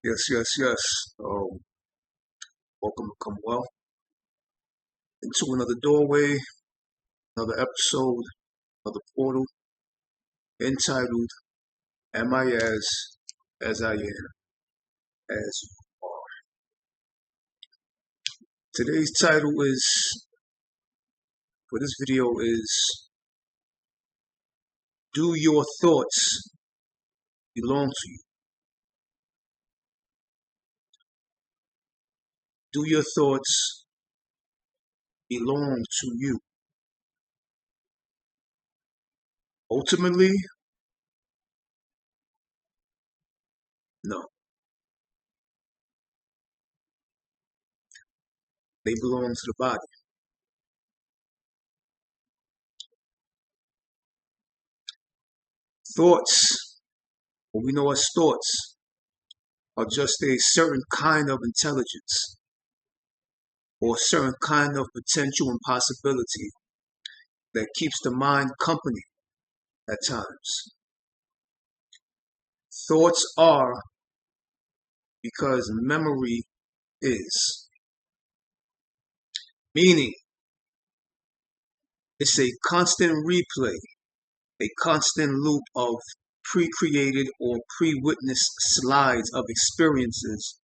Yes. Welcome to Come Well into another doorway, another episode, another portal entitled "Am I as I am as you are?" Today's title is for this video is "Do your thoughts belong to you? Do your thoughts belong to you?" Ultimately, no. They belong to the body. Thoughts, what we know as thoughts, are just a certain kind of intelligence or a certain kind of potential and possibility that keeps the mind company at times. Thoughts are because memory is. Meaning, it's a constant replay, a constant loop of pre-created or pre-witnessed slides of experiences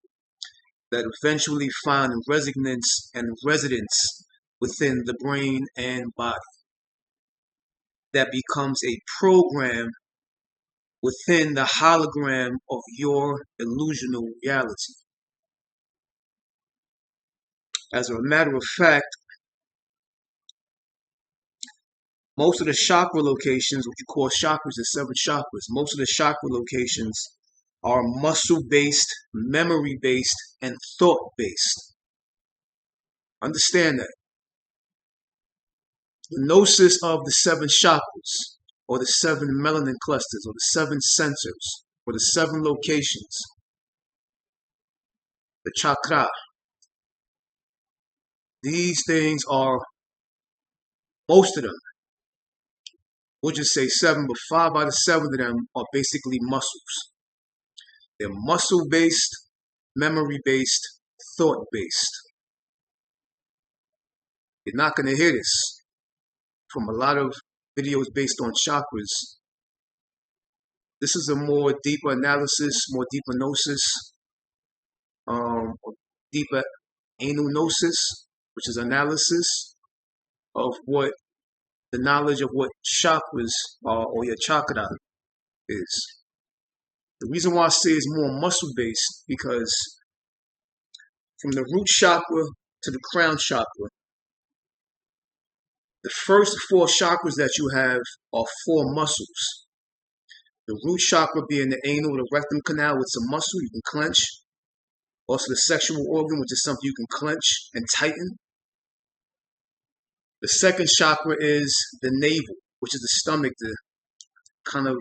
that eventually find resonance and residence within the brain and body. That becomes a program within the hologram of your illusional reality. As a matter of fact, most of the chakra locations, what you call chakras, the seven chakras, most of the chakra locations are muscle-based, memory-based, and thought-based. Understand that. The gnosis of the seven chakras, or the seven melanin clusters, or the seven centers, or the seven locations, the chakra, these things are, most of them, we'll just say seven, but 5 out of 7 of them are basically muscles. They're muscle-based, memory-based, thought-based. You're not going to hear this from a lot of videos based on chakras. This is a more deeper analysis, more deeper gnosis, or deeper anal gnosis, which is analysis of what the knowledge of what chakras are, or your chakra is. The reason why I say it's more muscle-based, because from the root chakra to the crown chakra, the first 4 chakras that you have are 4 muscles. The root chakra being the anal, the rectum canal, it's a muscle you can clench. Also the sexual organ, which is something you can clench and tighten. The second chakra is the navel, which is the stomach, the kind of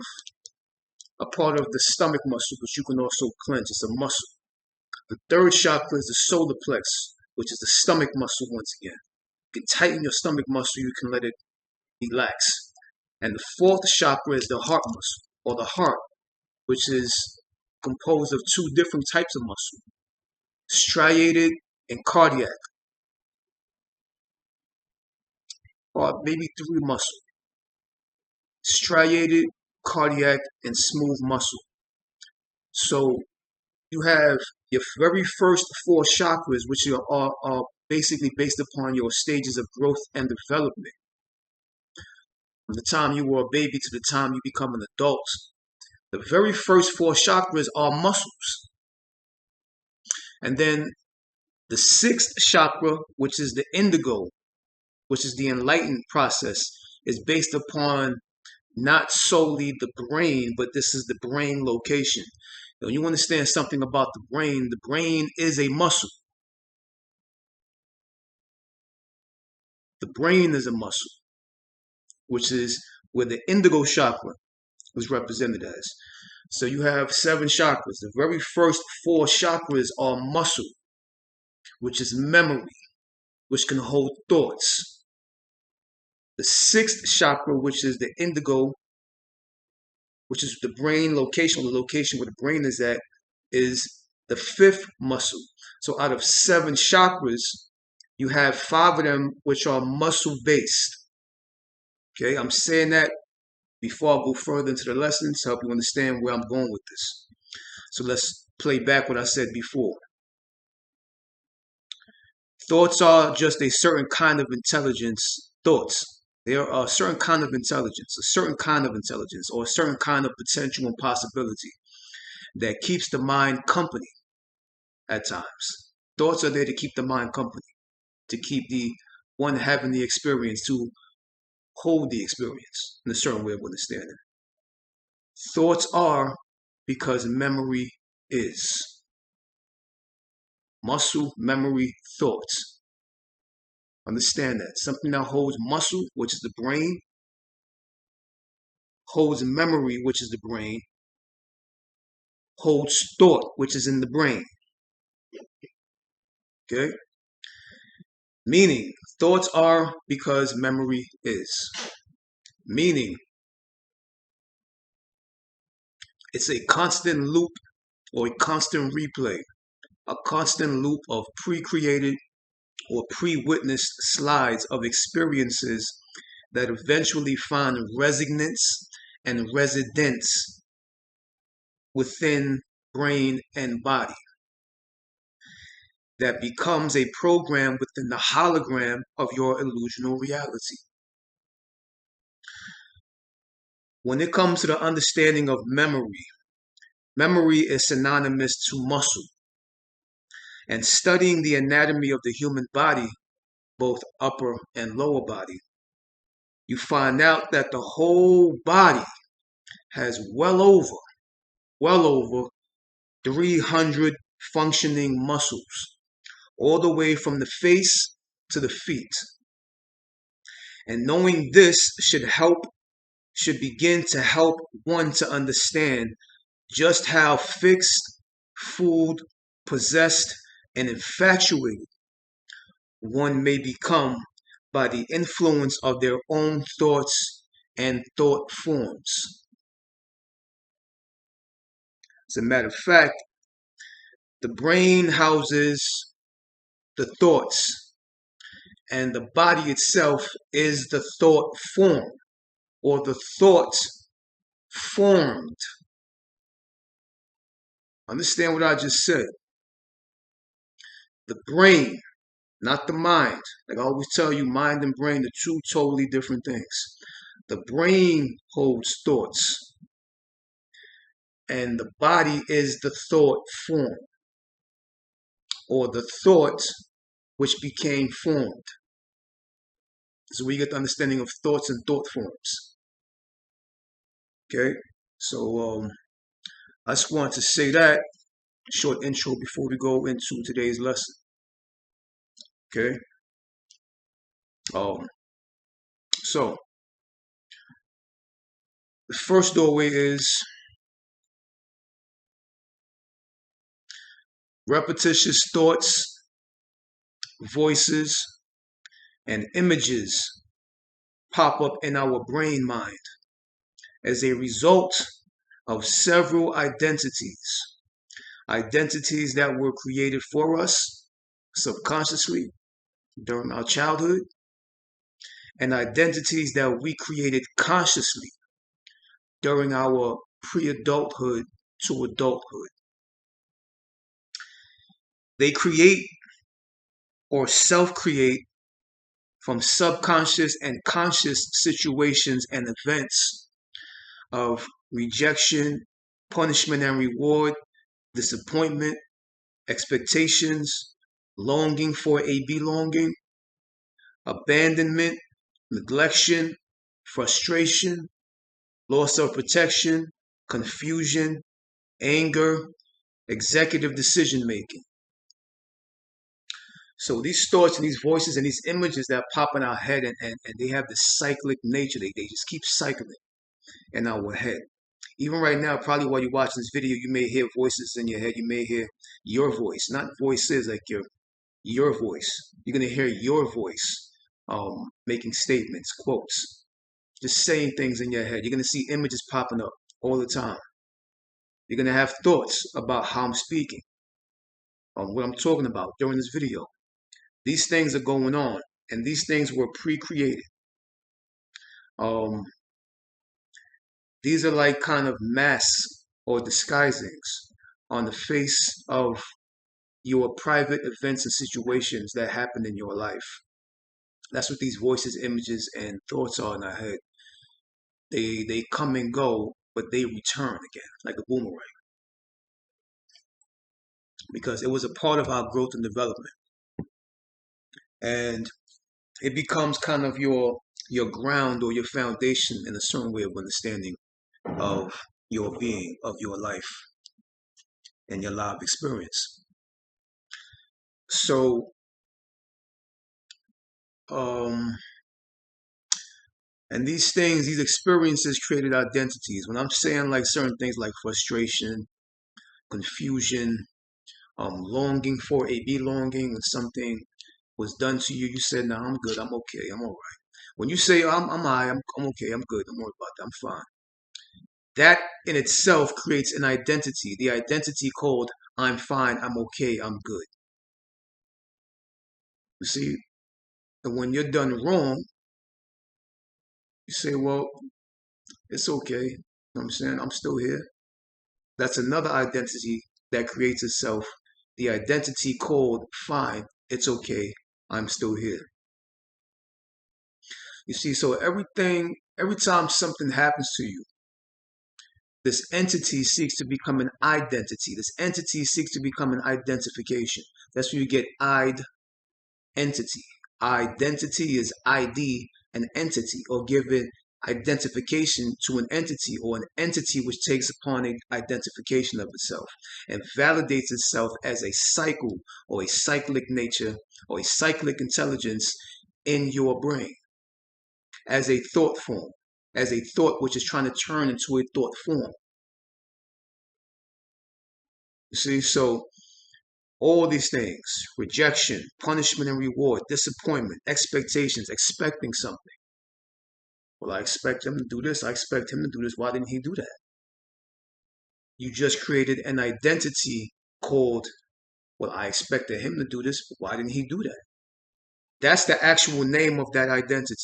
a part of the stomach muscle, which you can also clench. It's a muscle. The third chakra is the solar plex, which is the stomach muscle once again. You can tighten your stomach muscle, you can let it relax. And the fourth chakra is the heart muscle, or the heart, which is composed of 2 different types of muscle, striated and cardiac, or maybe 3 muscle, striated, cardiac, and smooth muscle. So you have your very first 4 chakras, which are basically based upon your stages of growth and development. From the time you were a baby to the time you become an adult, the very first 4 chakras are muscles. And then the 6th chakra, which is the indigo, which is the enlightened process, is based upon not solely the brain, but this is the brain location. Now, you understand something about the brain is a muscle. The brain is a muscle, which is where the indigo chakra was represented as. So you have 7 chakras. The very first 4 chakras are muscle, which is memory, which can hold thoughts. The 6th chakra, which is the indigo, which is the brain location, the location where the brain is at, is the fifth muscle. So out of 7 chakras, you have 5 of them which are muscle based. Okay, I'm saying that before I go further into the lesson to help you understand where I'm going with this. So let's play back what I said before. Thoughts are just a certain kind of intelligence. Thoughts. They are a certain kind of intelligence, or a certain kind of potential and possibility that keeps the mind company at times. Thoughts are there to keep the mind company, to keep the one having the experience, to hold the experience in a certain way of understanding. Thoughts are because memory is. Muscle, memory, thoughts. Understand that. Something that holds muscle, which is the brain, holds memory, which is the brain, holds thought, which is in the brain. Okay? Meaning, thoughts are because memory is. Meaning, it's a constant loop or a constant replay, a constant loop of pre-created or pre-witnessed slides of experiences that eventually find resonance and residence within brain and body. That becomes a program within the hologram of your illusional reality. When it comes to the understanding of memory, memory is synonymous to muscle. And studying the anatomy of the human body, both upper and lower body, you find out that the whole body has well over 300 functioning muscles, all the way from the face to the feet. And knowing this should begin to help one to understand just how fixed, fooled, possessed, and infatuated one may become by the influence of their own thoughts and thought forms. As a matter of fact, the brain houses the thoughts, and the body itself is the thought form, or the thought formed. Understand what I just said. The brain, not the mind. Like I always tell you, mind and brain are two totally different things. The brain holds thoughts, and the body is the thought form, or the thought which became formed. So we get the understanding of thoughts and thought forms. Okay, so I just wanted to say that short intro before we go into today's lesson. Okay. So the first doorway is repetitious thoughts, voices, and images pop up in our brain mind as a result of several identities. Identities that were created for us subconsciously during our childhood, and identities that we created consciously during our pre-adulthood to adulthood. They create or self-create from subconscious and conscious situations and events of rejection, punishment and reward, disappointment, expectations, longing for a belonging, abandonment, neglection, frustration, loss of protection, confusion, anger, executive decision making. So these thoughts and these voices and these images that pop in our head, and they have this cyclic nature. They just keep cycling in our head. Even right now, probably while you're watching this video, you may hear voices in your head. You may hear your voice, not voices like your voice. You're going to hear your voice making statements, quotes, just saying things in your head. You're going to see images popping up all the time. You're going to have thoughts about how I'm speaking. what I'm talking about during this video. These things are going on, and these things were pre-created. Um, these are like kind of masks or disguisings on the face of your private events and situations that happen in your life. That's what these voices, images, and thoughts are in our head. They come and go, but they return again, like a boomerang, because it was a part of our growth and development. And it becomes kind of your ground or your foundation in a certain way of understanding of your being, of your life, and your life experience. So, um, and these things, these experiences created identities. When I'm saying like certain things like frustration, confusion, longing for a belonging, when something was done to you, you said, "No, I'm good. I'm okay. I'm all right." When you say, "I'm all right. I'm okay. I'm good. Don't worry about that. I'm fine." That in itself creates an identity. The identity called "I'm fine. I'm okay. I'm good." You see, and when you're done wrong, you say, "Well, it's okay." You know what I'm saying? I'm still here. That's another identity that creates itself. The identity called "fine. It's okay. I'm still here." You see, so every time something happens to you, this entity seeks to become an identity. This entity seeks to become an identification. That's where you get entity. Identity is ID, an entity, or given identification to an entity, or an entity which takes upon an identification of itself and validates itself as a cycle or a cyclic nature or a cyclic intelligence in your brain as a thought form, as a thought which is trying to turn into a thought form. You see, so all these things, rejection, punishment and reward, disappointment, expectations, expecting something. Well, I expect him to do this. I expect him to do this. Why didn't he do that? You just created an identity called, well, I expected him to do this, but why didn't he do that? That's the actual name of that identity,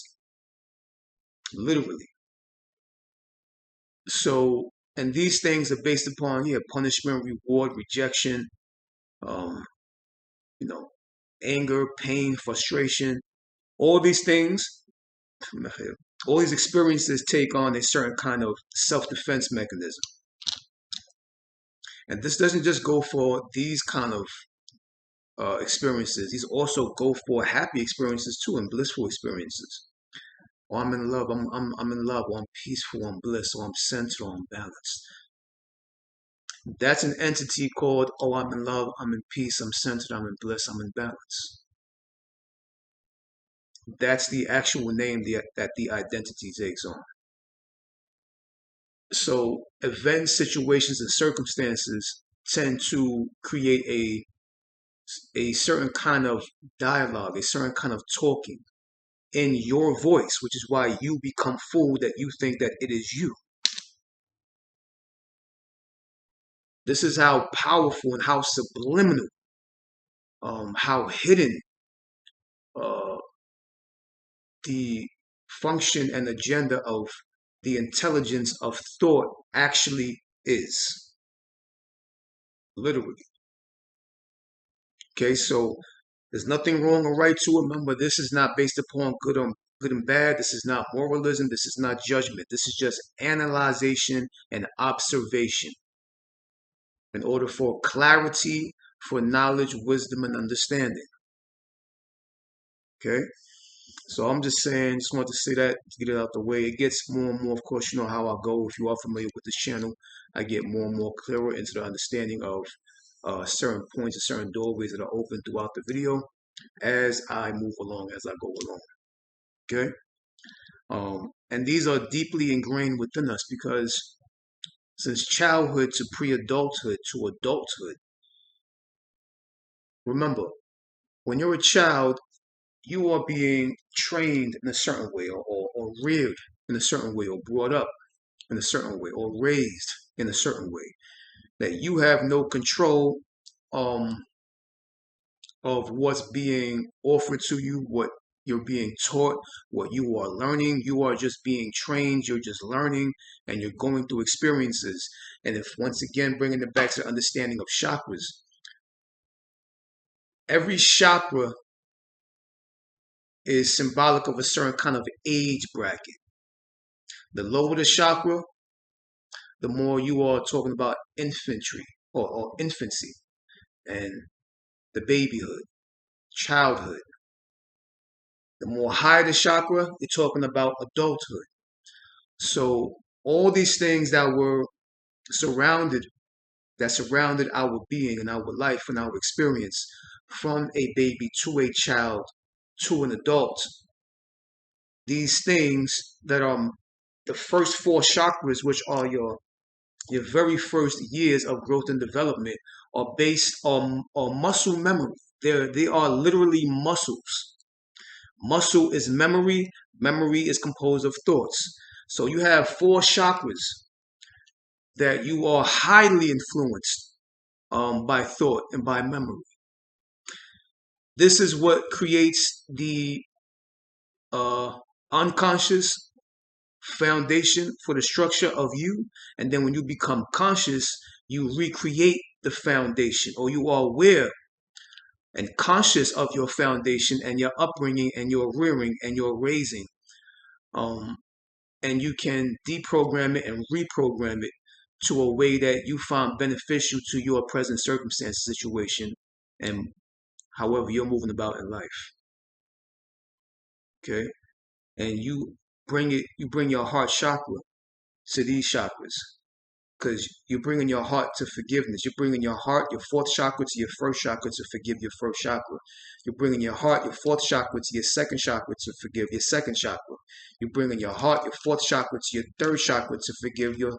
literally. So, and these things are based upon, yeah, punishment, reward, rejection, um, you know, anger, pain, frustration, all these things, all these experiences take on a certain kind of self-defense mechanism. And this doesn't just go for these kind of experiences. These also go for happy experiences too and blissful experiences. Oh, I'm in love. I'm in love. Or I'm peaceful. I'm bliss. Or I'm centered. Or I'm balanced. That's an entity called, oh, I'm in love. I'm in peace. I'm centered. I'm in bliss. I'm in balance. That's the actual name that the identity takes on. So events, situations, and circumstances tend to create a certain kind of dialogue, a certain kind of talking in your voice, which is why you become fooled that you think that it is you. This is how powerful and how subliminal, how hidden uh, the function and agenda of the intelligence of thought actually is. Literally. Okay, so there's nothing wrong or right to it. Remember, this is not based upon good and bad. This is not moralism. This is not judgment. This is just analyzation and observation in order for clarity, for knowledge, wisdom, and understanding. Okay? So I'm just saying, just want to say that to get it out the way. It gets more and more, of course, you know how I go. If you are familiar with this channel, I get more and more clearer into the understanding of certain points and certain doorways that are open throughout the video as I move along, as I go along. Okay? And these are deeply ingrained within us because since childhood to pre-adulthood to adulthood, remember, when you're a child, you are being trained in a certain way or reared in a certain way or brought up in a certain way or raised in a certain way that you have no control of what's being offered to you, what you're being taught, what you are learning. You are just being trained, you're just learning, and you're going through experiences. And if once again, bringing it back to the understanding of chakras, every chakra is symbolic of a certain kind of age bracket. The lower the chakra, the more you are talking about infantry or infancy and the babyhood, childhood. The more higher the chakra, you're talking about adulthood. So all these things that were surrounded, that surrounded our being and our life and our experience from a baby to a child to an adult, these things that are the first four chakras, which are your very first years of growth and development, are based on muscle memory. They are literally muscles. Muscle is memory. Memory is composed of thoughts. So you have four chakras that you are highly influenced by thought and by memory. This is what creates the uh, unconscious foundation for the structure of you. And then when you become conscious, you recreate the foundation, or you are aware and conscious of your foundation and your upbringing and your rearing and your raising. Um, and you can deprogram it and reprogram it to a way that you find beneficial to your present circumstance situation and however you're moving about in life. Okay. And you bring your heart chakra to these chakras, because you're bringing your heart to forgiveness. You're bringing your heart, your fourth chakra, to your first chakra to forgive your first chakra. You're bringing your heart, your fourth chakra, to your second chakra to forgive your second chakra. You're bringing your heart, your fourth chakra, to your third chakra to forgive your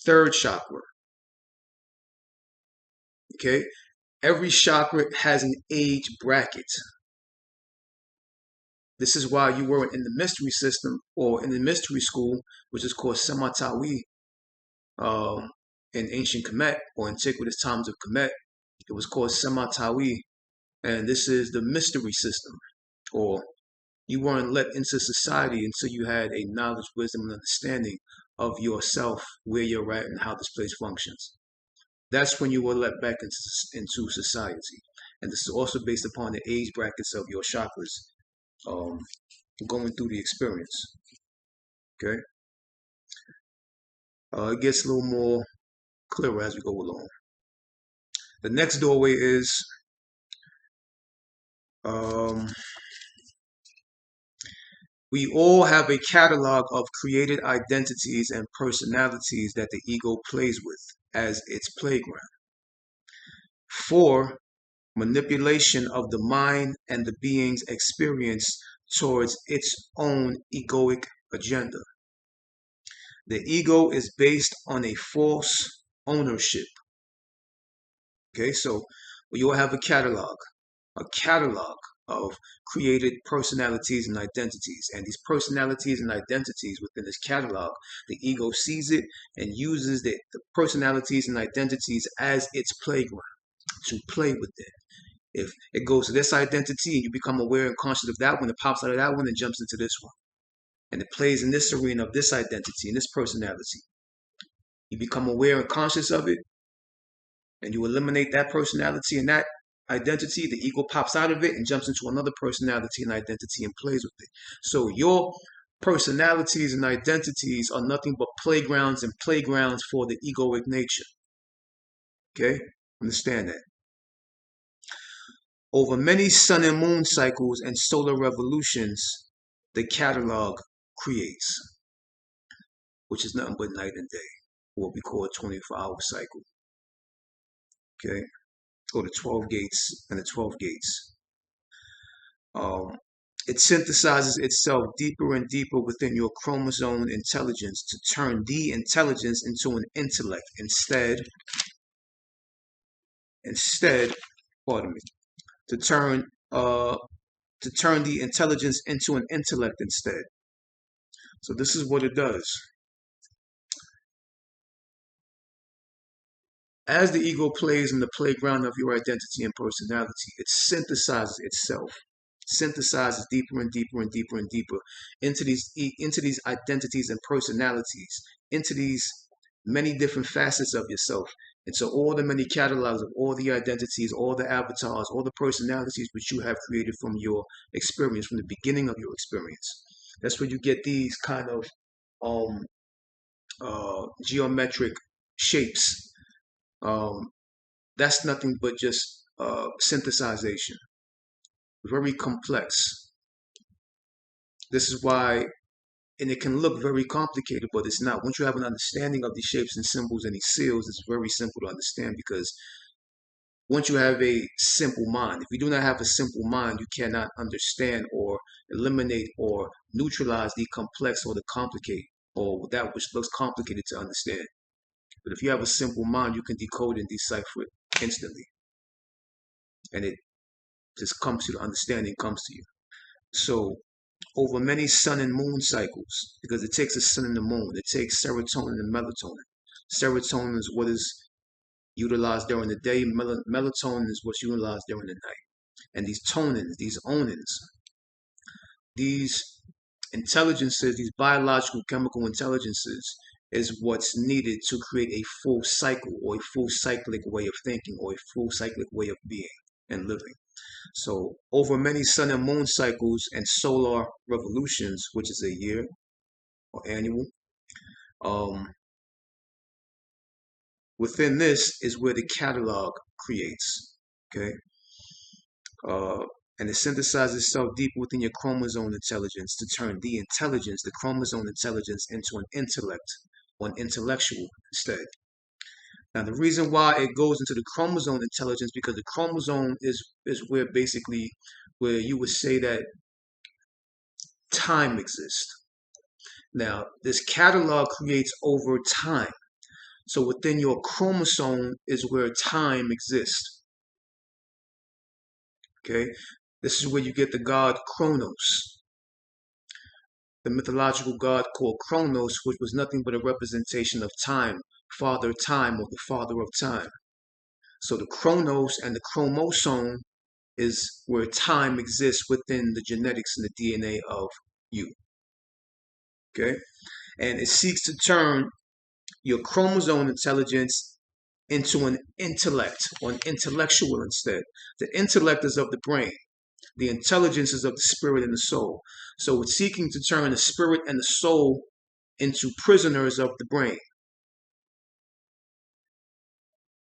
third chakra. Okay? Every chakra has an age bracket. This is why you weren't in the mystery system or in the mystery school, which is called Samatawi, um, in ancient Kemet or antiquitous times of Kemet. It was called Samatawi, and this is the mystery system. Or you weren't let into society until you had a knowledge, wisdom, and understanding of yourself, where you're at, and how this place functions. That's when you were let back into society. And this is also based upon the age brackets of your chakras um, going through the experience. Okay? It gets a little more clearer as we go along. The next doorway is um, we all have a catalog of created identities and personalities that the ego plays with as its playground for manipulation of the mind and the being's experience towards its own egoic agenda. The ego is based on a false ownership. Okay, so we all have a catalog of created personalities and identities. And these personalities and identities within this catalog, the ego sees it and uses the personalities and identities as its playground to play with it. If it goes to this identity and you become aware and conscious of that one, it pops out of that one and jumps into this one. And it plays in this arena of this identity and this personality. You become aware and conscious of it, and you eliminate that personality and that identity, the ego pops out of it and jumps into another personality and identity and plays with it. So your personalities and identities are nothing but playgrounds and playgrounds for the egoic nature. Okay? Understand that. Over many sun and moon cycles and solar revolutions, the catalog creates, which is nothing but night and day, what we call a 24-hour cycle. Okay? Or the 12 gates and the 12 gates. It synthesizes itself deeper and deeper within your chromosome intelligence to turn the intelligence into an intellect instead, pardon me, to turn the intelligence into an intellect instead. So this is what it does. As the ego plays in the playground of your identity and personality, it synthesizes itself, synthesizes deeper and deeper and deeper and deeper into these identities and personalities, into these many different facets of yourself, into all the many catalogs of all the identities, all the avatars, all the personalities which you have created from your experience, from the beginning of your experience. That's where you get these kind of um, geometric shapes. Um, that's nothing but just synthesization, very complex. This is why, and it can look very complicated, but it's not. Once you have an understanding of these shapes and symbols and these seals, it's very simple to understand because once you have a simple mind, if you do not have a simple mind, you cannot understand or eliminate or neutralize the complex or the complicate or that which looks complicated to understand. But if you have a simple mind, you can decode and decipher it instantly. And it just comes to the understanding comes to you. So over many sun and moon cycles, because it takes the sun and the moon, it takes serotonin and melatonin. Serotonin is what is utilized during the day, melatonin is what's utilized during the night. And these tonins, these onins, these intelligences, these biological chemical intelligences is what's needed to create a full cycle or a full cyclic way of thinking or a full cyclic way of being and living. So over many sun and moon cycles and solar revolutions, which is a year or annual, um, within this is where the catalog creates. Okay, and it synthesizes itself deep within your chromosome intelligence to turn the intelligence, the chromosome intelligence, into an intellect or an intellectual instead. Now, the reason why it goes into the chromosome intelligence because the chromosome is where basically where you would say that time exists. Now, this catalog creates over time. So within your chromosome is where time exists. Okay, this is where you get the god Kronos, the mythological god called Kronos, which was nothing but a representation of time, father time, or the father of time. So the Kronos and the chromosome is where time exists within the genetics and the DNA of you. Okay, and it seeks to turn your chromosome intelligence into an intellect or an intellectual instead. The intellect is of the brain. The intelligence is of the spirit and the soul. So it's seeking to turn the spirit and the soul into prisoners of the brain.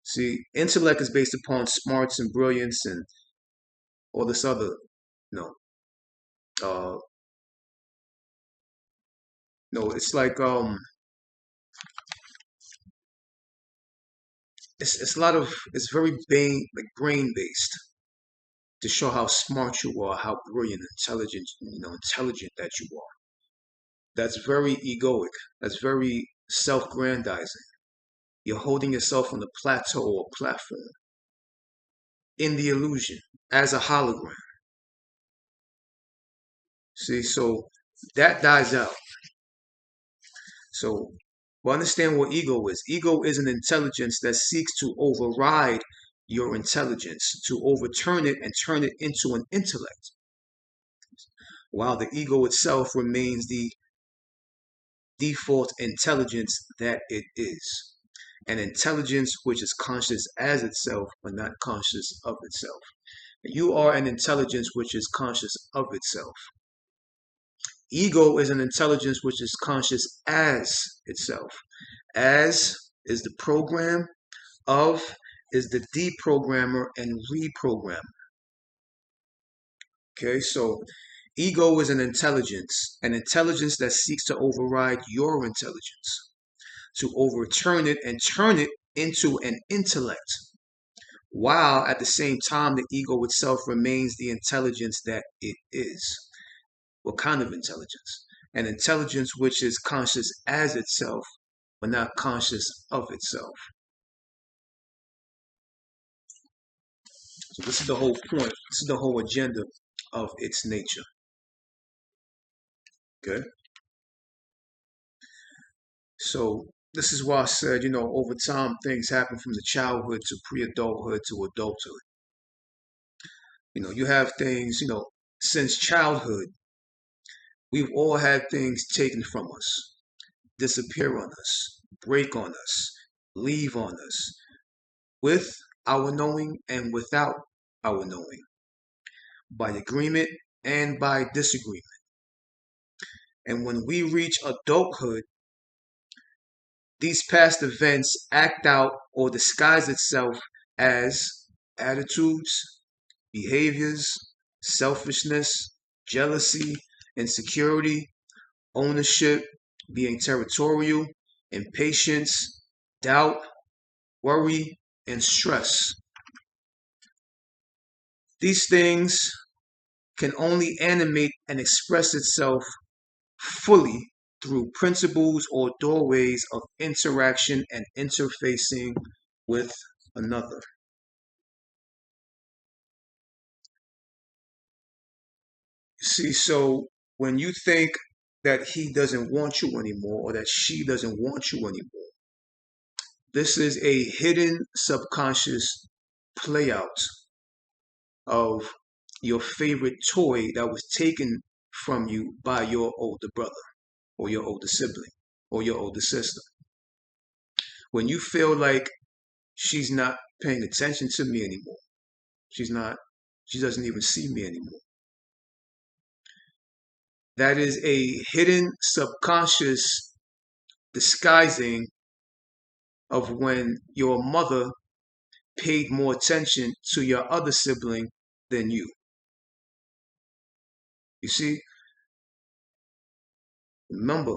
See, intellect is based upon smarts and brilliance and all this other, no, uh, no, it's like it's a lot of it's very brain based to show how smart you are, how brilliant, intelligent, intelligent that you are. That's very egoic. That's very self-grandizing. You're holding yourself on a plateau or platform in the illusion as a hologram. See, so that dies out. So we understand what ego is. Ego is an intelligence that seeks to override your intelligence, to overturn it and turn it into an intellect, while the ego itself remains the default intelligence that it is. An intelligence which is conscious as itself, but not conscious of itself. You are an intelligence which is conscious of itself. Ego is an intelligence which is conscious as itself. As is the program, of is the deprogrammer and reprogrammer. Okay, so ego is an intelligence that seeks to override your intelligence, to overturn it and turn it into an intellect, while at the same time the ego itself remains the intelligence that it is. What kind of intelligence? An intelligence which is conscious as itself, but not conscious of itself. So this is the whole point. This is the whole agenda of its nature. Okay? So This is why I said, over time things happen from the childhood to pre-adulthood to adulthood. You have things, since childhood, we've all had things taken from us, disappear on us, break on us, leave on us, with our knowing and without our knowing, by agreement and by disagreement. And when we reach adulthood, these past events act out or disguise itself as attitudes, behaviors, selfishness, jealousy, insecurity, ownership, being territorial, impatience, doubt, worry, and stress. These things can only animate and express itself fully through principles or doorways of interaction and interfacing with another. See, so when you think that he doesn't want you anymore or that she doesn't want you anymore, this is a hidden subconscious playout of your favorite toy that was taken from you by your older brother or your older sibling or your older sister. When you feel like she's not paying attention to me anymore, she doesn't even see me anymore. That is a hidden subconscious disguising of when your mother paid more attention to your other sibling than you. You see, remember,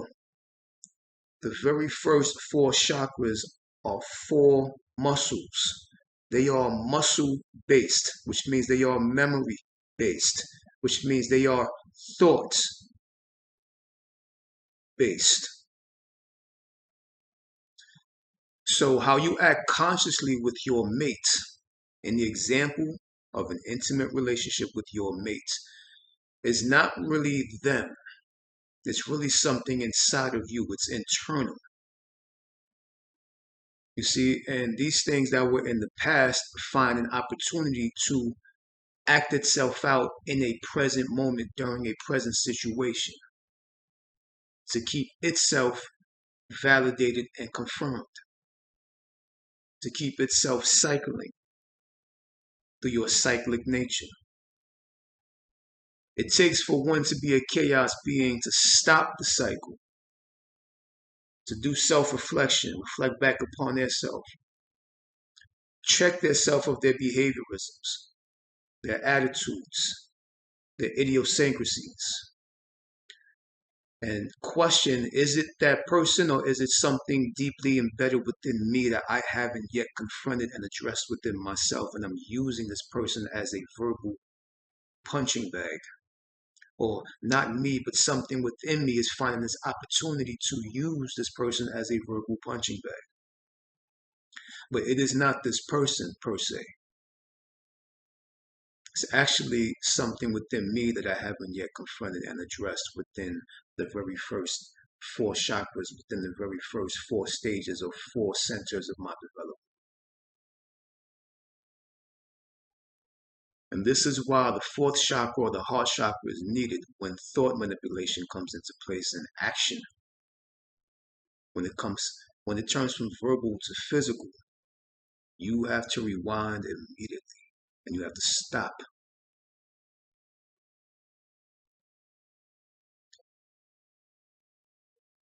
the very first four chakras are four muscles. They are muscle based, which means they are memory based, which means they are thought based. So, how you act consciously with your mate, in the example of an intimate relationship with your mate, is not really them. It's really something inside of you. It's internal. You see, and these things that were in the past find an opportunity to act itself out in a present moment during a present situation to keep itself validated and confirmed, to keep itself cycling through your cyclic nature. It takes for one to be a chaos being to stop the cycle, to do self-reflection, reflect back upon their self, check their self of their behaviorisms, their attitudes, their idiosyncrasies, and question, is it that person or is it something deeply embedded within me that I haven't yet confronted and addressed within myself, and I'm using this person as a verbal punching bag? Or not me, but something within me is finding this opportunity to use this person as a verbal punching bag. But it is not this person per se. It's actually something within me that I haven't yet confronted and addressed within the very first four chakras, within the very first four stages or four centers of my development. And this is why the fourth chakra or the heart chakra is needed when thought manipulation comes into place in action. When it turns from verbal to physical, you have to rewind immediately and you have to stop.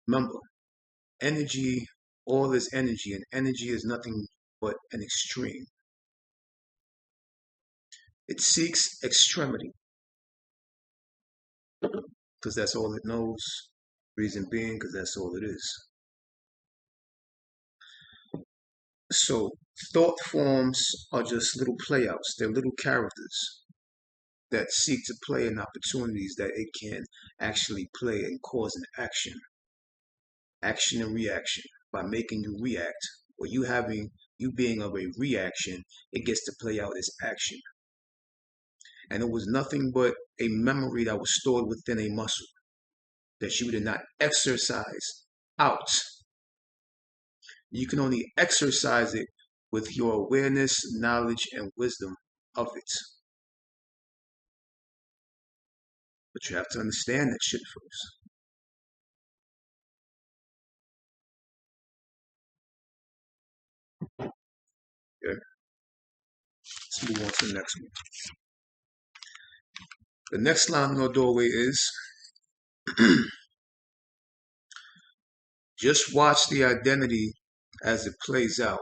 Remember, energy, all is energy, and energy is nothing but an extreme. It seeks extremity because that's all it knows. Reason being, because that's all it is. So, thought forms are just little playouts, they're little characters that seek to play in opportunities that it can actually play and cause an action. Action and reaction. By making you react, or you being of a reaction, it gets to play out as action. And it was nothing but a memory that was stored within a muscle that you did not exercise out. You can only exercise it with your awareness, knowledge, and wisdom of it. But you have to understand that shit first. Okay? Let's move on to the next one. The next line in our doorway is just watch the identity as it plays out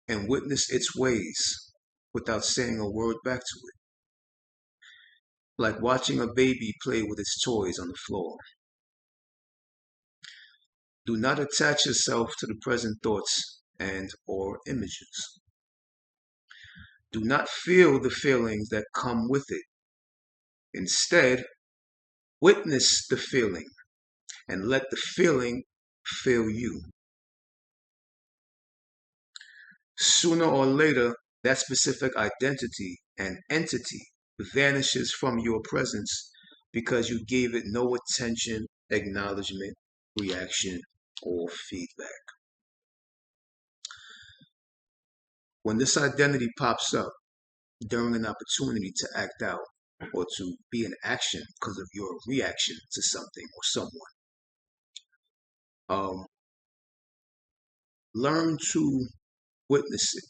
and witness its ways without saying a word back to it. Like watching a baby play with its toys on the floor. Do not attach yourself to the present thoughts and or images. Do not feel the feelings that come with it. Instead, witness the feeling and let the feeling feel you. Sooner or later, that specific identity and entity vanishes from your presence because you gave it no attention, acknowledgement, reaction, or feedback. When this identity pops up during an opportunity to act out or to be in action because of your reaction to something or someone, learn to witness it,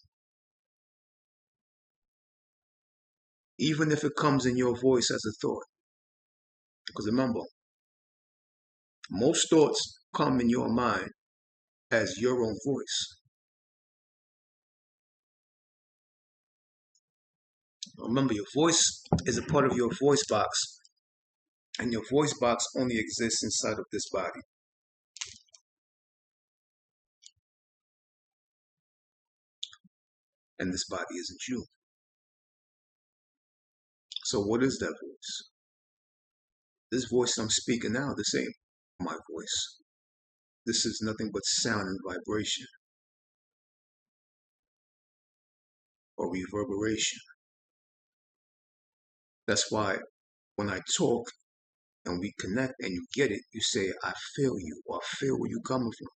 even if it comes in your voice as a thought. Because remember, most thoughts come in your mind as your own voice. Remember, your voice is a part of your voice box, and your voice box only exists inside of this body. And this body isn't you. So what is that voice? This voice I'm speaking now, this ain't my voice. This is nothing but sound and vibration or reverberation. That's why when I talk and we connect and you get it, you say, I feel you, or I feel where you're coming from.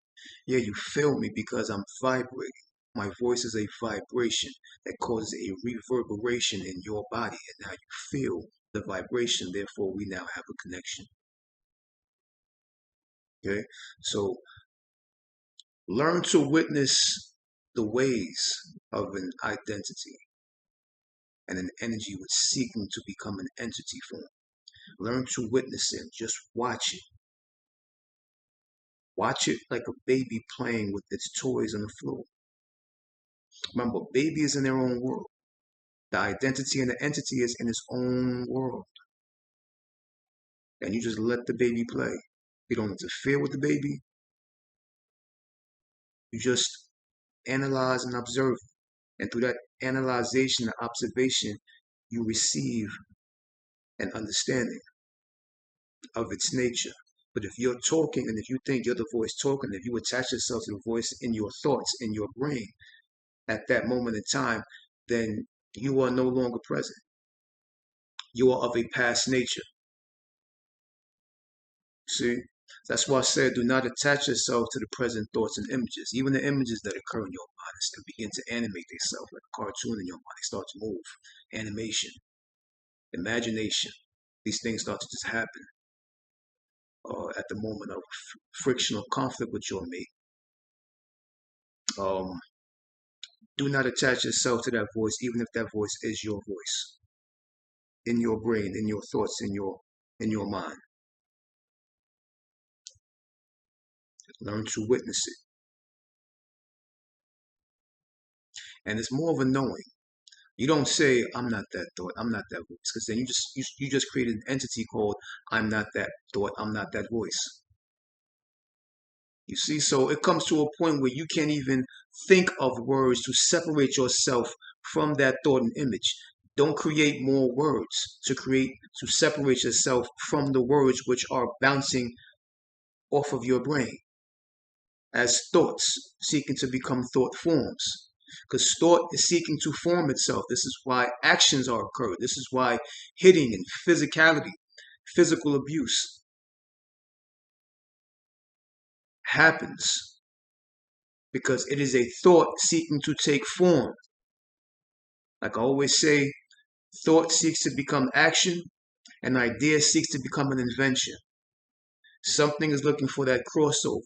Yeah, you feel me because I'm vibrating. My voice is a vibration that causes a reverberation in your body, and now you feel the vibration, therefore we now have a connection. Okay, so learn to witness the ways of an identity and an energy which seeking to become an entity form. Learn to witness it. Just watch it. Watch it like a baby playing with its toys on the floor. Remember, baby is in their own world. The identity and the entity is in its own world. And you just let the baby play. You don't interfere with the baby. You just analyze and observe. And through that analyzation and observation, you receive an understanding of its nature. But if you're talking and if you think you're the voice talking, if you attach yourself to the voice in your thoughts, in your brain, at that moment in time, then you are no longer present. You are of a past nature. See? That's why I said do not attach yourself to the present thoughts and images. Even the images that occur in your mind and begin to animate themselves like a cartoon in your mind. They start to move. Animation, imagination. These things start to just happen at the moment of frictional conflict with your mate. Do not attach yourself to that voice, even if that voice is your voice. In your brain, in your thoughts, in your mind. Learn to witness it. And it's more of a knowing. You don't say, I'm not that thought, I'm not that voice. Because then you just created an entity called I'm not that thought, I'm not that voice. You see, so it comes to a point where you can't even think of words to separate yourself from that thought and image. Don't create more words to separate yourself from the words which are bouncing off of your brain as thoughts seeking to become thought forms. Because thought is seeking to form itself. This is why actions are occurring. This is why hitting and physicality, physical abuse happens. because it is a thought seeking to take form. Like I always say, thought seeks to become action, an idea seeks to become an invention. Something is looking for that crossover.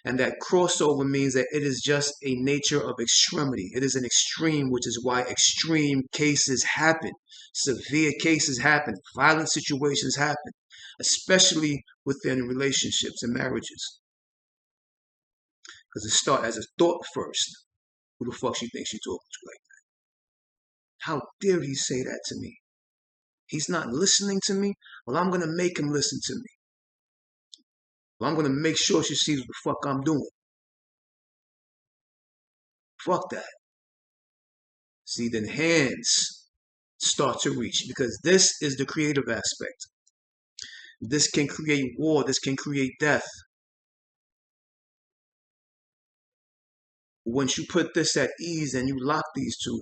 And that crossover means that it is just a nature of extremity. It is an extreme, which is why extreme cases happen. Severe cases happen. Violent situations happen, especially within relationships and marriages. Because it starts as a thought first. Who the fuck she thinks she's talking to like that? How dare he say that to me? He's not listening to me? Well, I'm going to make him listen to me. Well, I'm going to make sure she sees what the fuck I'm doing. Fuck that. See, then hands start to reach, because this is the creative aspect. This can create war. This can create death. Once you put this at ease and you lock these two,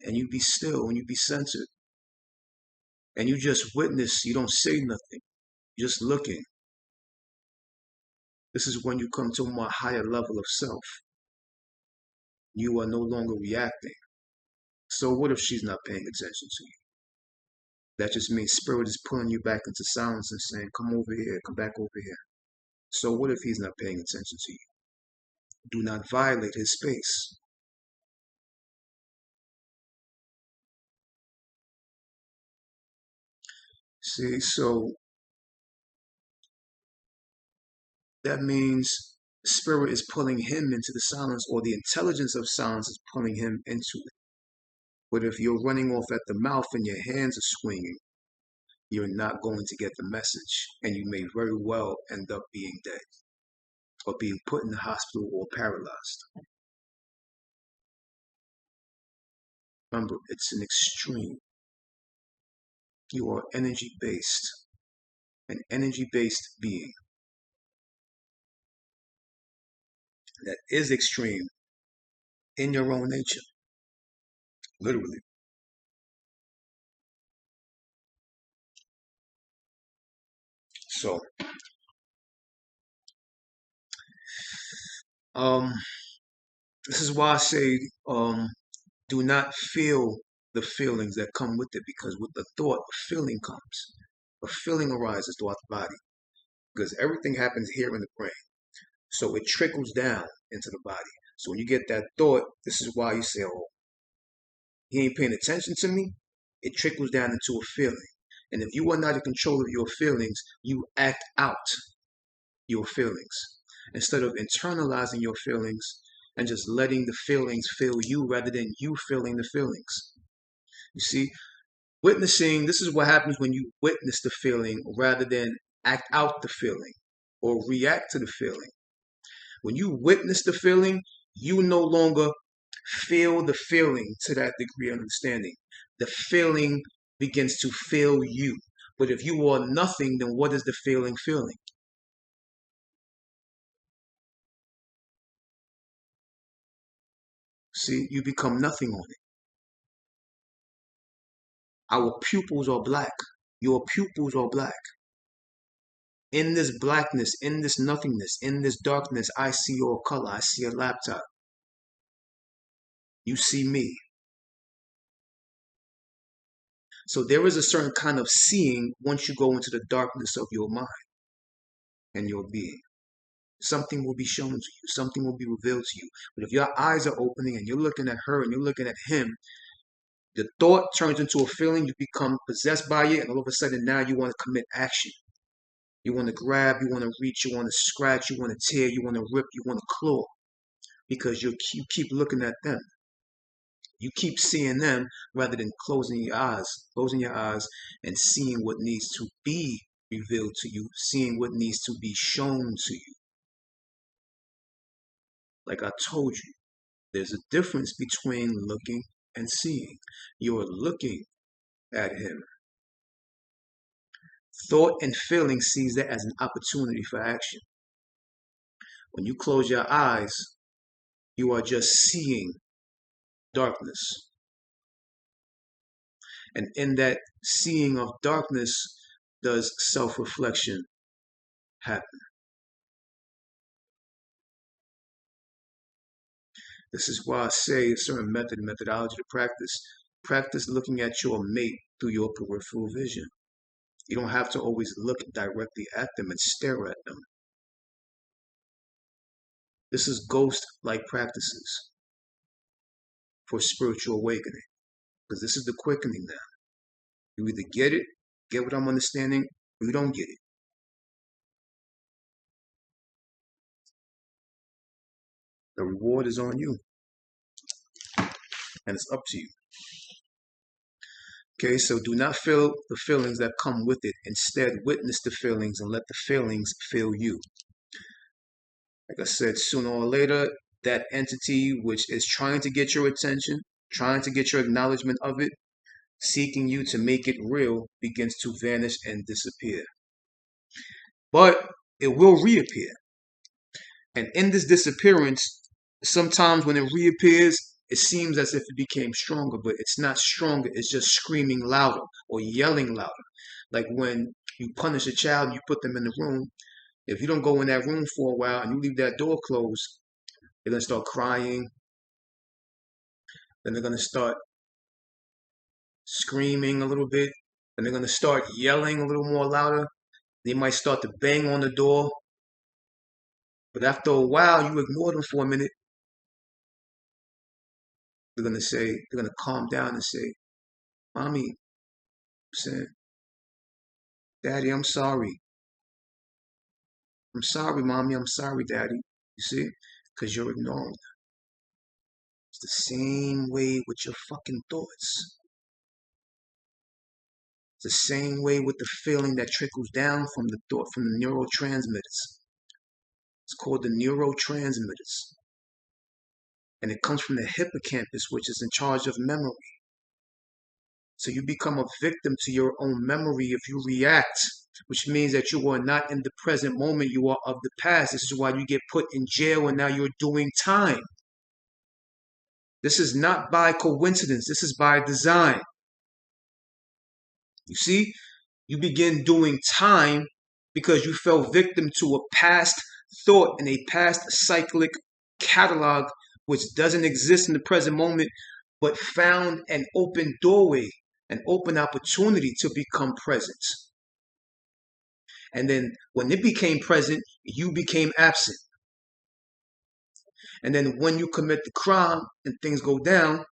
and you be still and you be centered, and you just witness, you don't say nothing, just looking. This is when you come to a more higher level of self. You are no longer reacting. So what if she's not paying attention to you? That just means spirit is pulling you back into silence and saying, come over here, come back over here. So what if he's not paying attention to you? Do not violate his space. See, so that means spirit is pulling him into the silence, or the intelligence of silence is pulling him into it. But if you're running off at the mouth and your hands are swinging, you're not going to get the message, and you may very well end up being dead or being put in the hospital or paralyzed. Remember, it's an extreme. You are energy-based, an energy-based being that is extreme in your own nature, literally. So, this is why I say, do not feel the feelings that come with it, because with the thought, a feeling comes. A feeling arises throughout the body, because everything happens here in the brain. So it trickles down into the body. So when you get that thought, this is why you say, oh, he ain't paying attention to me. It trickles down into a feeling. And if you are not in control of your feelings, you act out your feelings instead of internalizing your feelings and just letting the feelings feel you rather than you feeling the feelings. You see, witnessing, this is what happens when you witness the feeling rather than act out the feeling or react to the feeling. When you witness the feeling, you no longer feel the feeling to that degree of understanding. The feeling begins to feel you. But if you are nothing, then what is the feeling feeling? See, you become nothing on it. Our pupils are black. Your pupils are black. In this blackness, in this nothingness, in this darkness, I see your color. I see a laptop. You see me. So there is a certain kind of seeing once you go into the darkness of your mind and your being. Something will be shown to you. Something will be revealed to you. But if your eyes are opening and you're looking at her and you're looking at him, the thought turns into a feeling. You become possessed by it, and all of a sudden now you want to commit action. You want to grab, you want to reach, you want to scratch, you want to tear, you want to rip, you want to claw, because you keep looking at them. You keep seeing them rather than closing your eyes and seeing what needs to be revealed to you, seeing what needs to be shown to you. Like I told you, there's a difference between looking and seeing. You're looking at him. Thought and feeling sees that as an opportunity for action. When you close your eyes, you are just seeing darkness. And in that seeing of darkness does self-reflection happen. This is why I say a certain methodology to practice. Practice looking at your mate through your peripheral vision. You don't have to always look directly at them and stare at them. This is ghost-like practices for spiritual awakening, because this is the quickening now. You either get what I'm understanding, or you don't get it. The reward is on you, and it's up to you. Okay, so do not feel the feelings that come with it. Instead, witness the feelings and let the feelings feel you. Like I said, sooner or later, that entity which is trying to get your attention, trying to get your acknowledgement of it, seeking you to make it real, begins to vanish and disappear. But it will reappear. And in this disappearance, sometimes when it reappears, it seems as if it became stronger, but it's not stronger. It's just screaming louder or yelling louder. Like when you punish a child and you put them in the room, if you don't go in that room for a while and you leave that door closed, they're going to start crying. Then they're going to start screaming a little bit. Then they're going to start yelling a little more louder. They might start to bang on the door. But after a while, you ignore them for a minute. They're going to calm down and say, Mommy, I'm saying, Daddy, I'm sorry. I'm sorry, Mommy. I'm sorry, Daddy. You see? Because you're ignoring them. It's the same way with your fucking thoughts. It's the same way with the feeling that trickles down from the thought, from the neurotransmitters. It's called the neurotransmitters. And it comes from the hippocampus, which is in charge of memory. So you become a victim to your own memory if you react, which means that you are not in the present moment, you are of the past. This is why you get put in jail and now you're doing time. This is not by coincidence, this is by design. You see, you begin doing time because you fell victim to a past thought and a past cyclic catalog which doesn't exist in the present moment, but found an open doorway, an open opportunity to become present. And then when it became present, you became absent. And then when you commit the crime and things go down,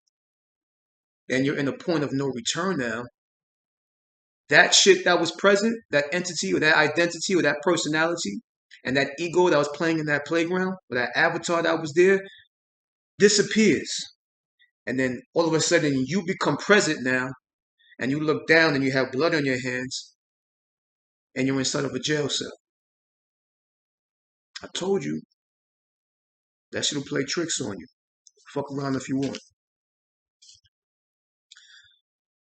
and you're in a point of no return now, that shit that was present, that entity or that identity or that personality, and that ego that was playing in that playground, or that avatar that was there, disappears. And then all of a sudden you become present now, and you look down and you have blood on your hands, and you're inside of a jail cell. I told you, that shit'll play tricks on you. Fuck around if you want.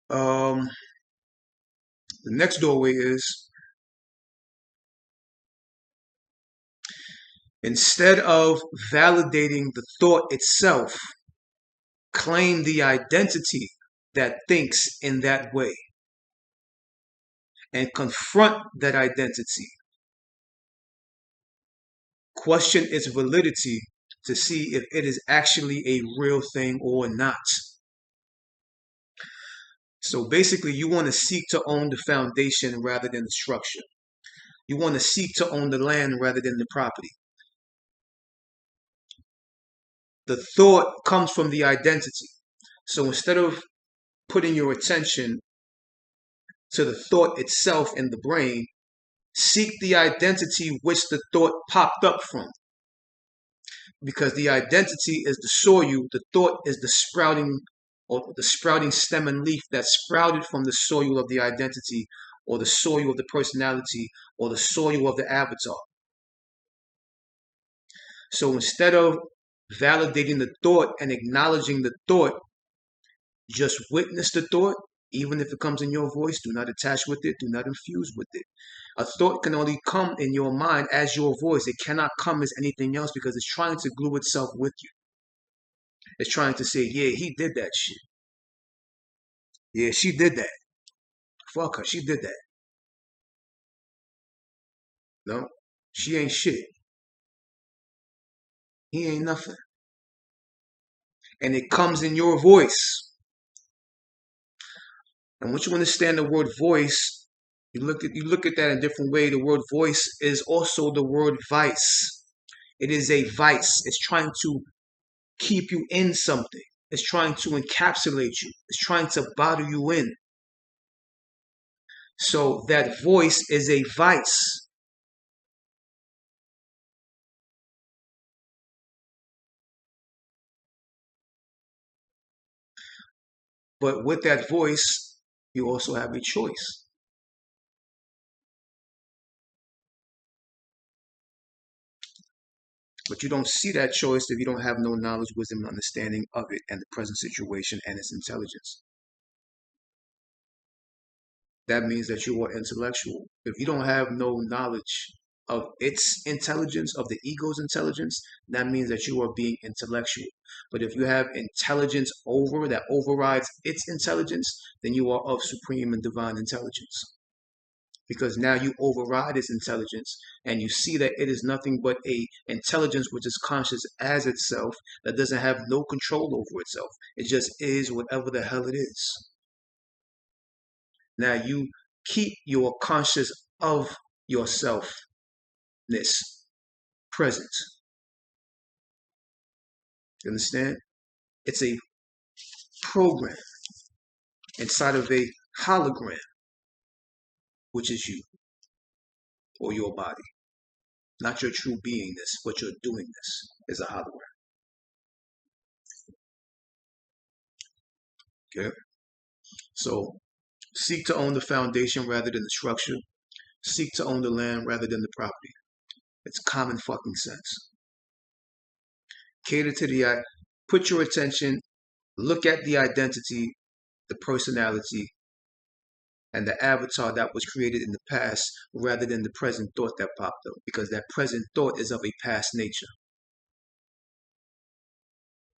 The next doorway is, instead of validating the thought itself, claim the identity that thinks in that way and confront that identity. Question its validity to see if it is actually a real thing or not. So basically, you want to seek to own the foundation rather than the structure. You want to seek to own the land rather than the property. The thought comes from the identity. So instead of putting your attention to the thought itself in the brain, seek the identity which the thought popped up from. Because the identity is the soil, the thought is the sprouting stem and leaf that sprouted from the soil of the identity, or the soil of the personality, or the soil of the avatar. So instead of validating the thought and acknowledging the thought, just witness the thought. Even if it comes in your voice, do not attach with it, do not infuse with it. A thought can only come in your mind as your voice. It cannot come as anything else because it's trying to glue itself with you. It's trying to say, yeah, he did that shit. Yeah, she did that. Fuck her, she did that. No, she ain't shit. He ain't nothing. and it comes in your voice. And once you understand the word voice, you look at that in a different way. The word voice is also the word vice. It is a vice. It's trying to keep you in something. It's trying to encapsulate you. It's trying to bottle you in. So that voice is a vice. But with that voice, you also have a choice. But you don't see that choice if you don't have no knowledge, wisdom, and understanding of it and the present situation and its intelligence. That means that you are intellectual. If you don't have no knowledge of its intelligence, of the ego's intelligence, that means that you are being intellectual. But if you have intelligence over that overrides its intelligence, then you are of supreme and divine intelligence. Because now you override its intelligence and you see that it is nothing but a intelligence which is conscious as itself, that doesn't have no control over itself. It just is whatever the hell it is. Now you keep your conscious of yourselfness present. You understand? It's a program inside of a hologram, which is you or your body. Not your true beingness, but your doingness is a hologram. Okay? So seek to own the foundation rather than the structure. Seek to own the land rather than the property. It's common fucking sense. Cater to the put your attention, look at the identity, the personality, and the avatar that was created in the past rather than the present thought that popped up, because that present thought is of a past nature.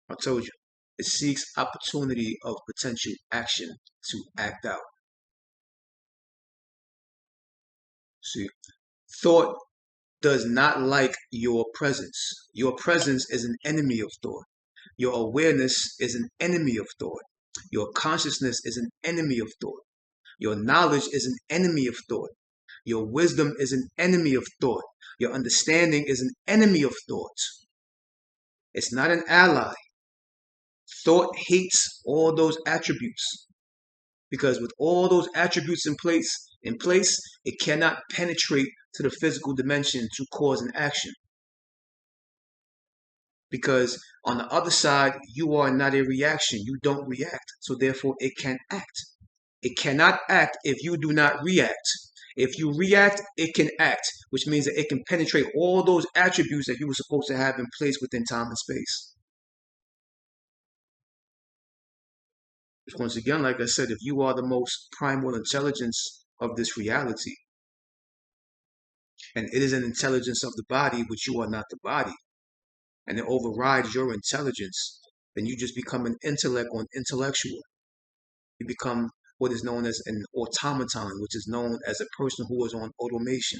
I told you, it seeks opportunity of potential action to act out. See, thought does not like your presence. Your presence is an enemy of thought. Your awareness is an enemy of thought. Your consciousness is an enemy of thought. Your knowledge is an enemy of thought. Your wisdom is an enemy of thought. Your understanding is an enemy of thought. It's not an ally. Thought hates all those attributes because with all those attributes in place, it cannot penetrate to the physical dimension to cause an action. Because on the other side, you are not a reaction. You don't react. So therefore, it can act. It cannot act if you do not react. If you react, it can act, which means that it can penetrate all those attributes that you were supposed to have in place within time and space. Once again, like I said, if you are the most primal intelligence of this reality, and it is an intelligence of the body, but you are not the body, and it overrides your intelligence, then you just become an intellect or an intellectual. You become what is known as an automaton, which is known as a person who is on automation.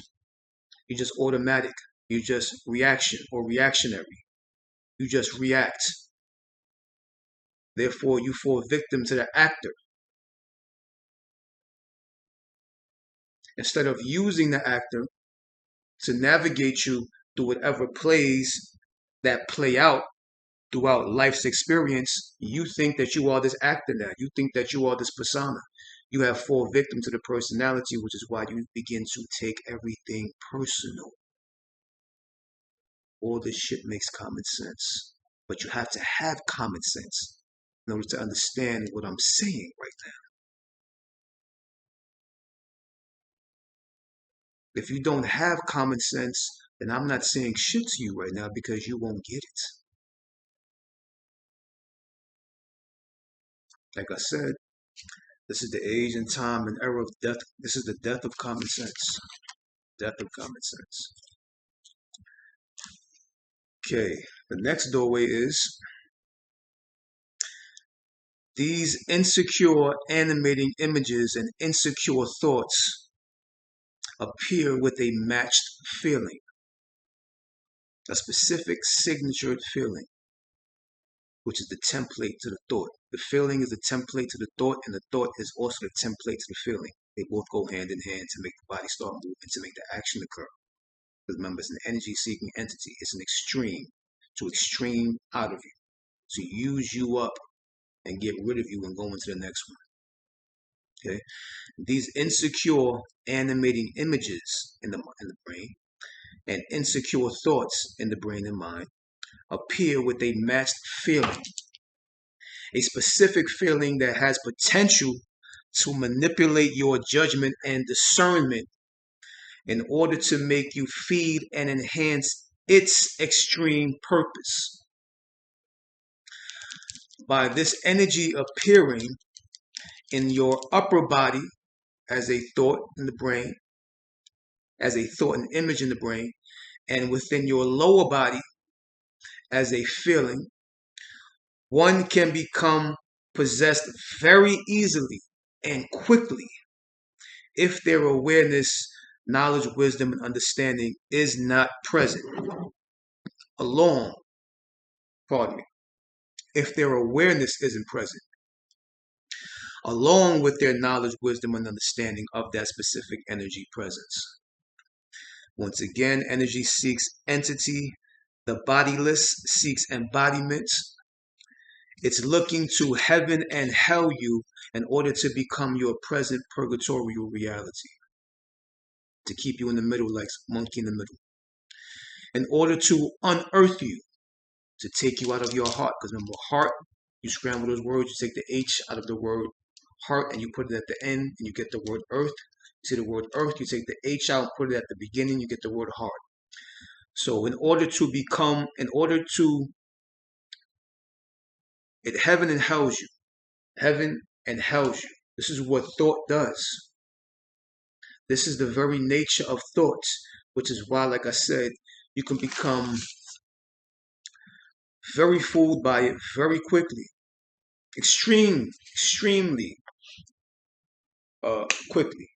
You're just automatic. You're just reaction or reactionary. You just react. Therefore, you fall victim to the actor. Instead of using the actor to navigate you through whatever plays that play out throughout life's experience, you think that you are this actor now. You think that you are this persona. You have fallen victim to the personality, which is why you begin to take everything personal. All this shit makes common sense. But you have to have common sense in order to understand what I'm saying right now. If you don't have common sense, then I'm not saying shit to you right now because you won't get it. Like I said, this is the age and time and era of death. This is the death of common sense. Death of common sense. Okay, the next doorway is these insecure animating images and insecure thoughts appear with a matched feeling, a specific signatured feeling. which is the template to the thought. The feeling is the template to the thought, and the thought is also the template to the feeling. They both go hand in hand to make the body start moving, to make the action occur. Because remember, it's an energy-seeking entity. It's an extreme, to extreme out of you, to use you up and get rid of you and go into the next one. Okay, these insecure animating images in the brain and insecure thoughts in the brain and mind appear with a masked feeling, a specific feeling that has potential to manipulate your judgment and discernment in order to make you feed and enhance its extreme purpose. By this energy appearing in your upper body as a thought in the brain, as a thought and image in the brain, and within your lower body as a feeling, one can become possessed very easily and quickly if their awareness, knowledge, wisdom, and understanding is not present. If their awareness isn't present, along with their knowledge, wisdom, and understanding of that specific energy presence. Once again, energy seeks entity. The bodiless seeks embodiment. It's looking to heaven and hell you in order to become your present purgatorial reality. To keep you in the middle like monkey in the middle. In order to unearth you, to take you out of your heart. Because remember, heart, you scramble those words, you take the H out of the word heart and you put it at the end and you get the word earth. You see the word earth, you take the H out, put it at the beginning, you get the word heart. So heaven and hells you. Heaven and hells you. This is what thought does. This is the very nature of thoughts, which is why, like I said, you can become very fooled by it very quickly. Extremely quickly.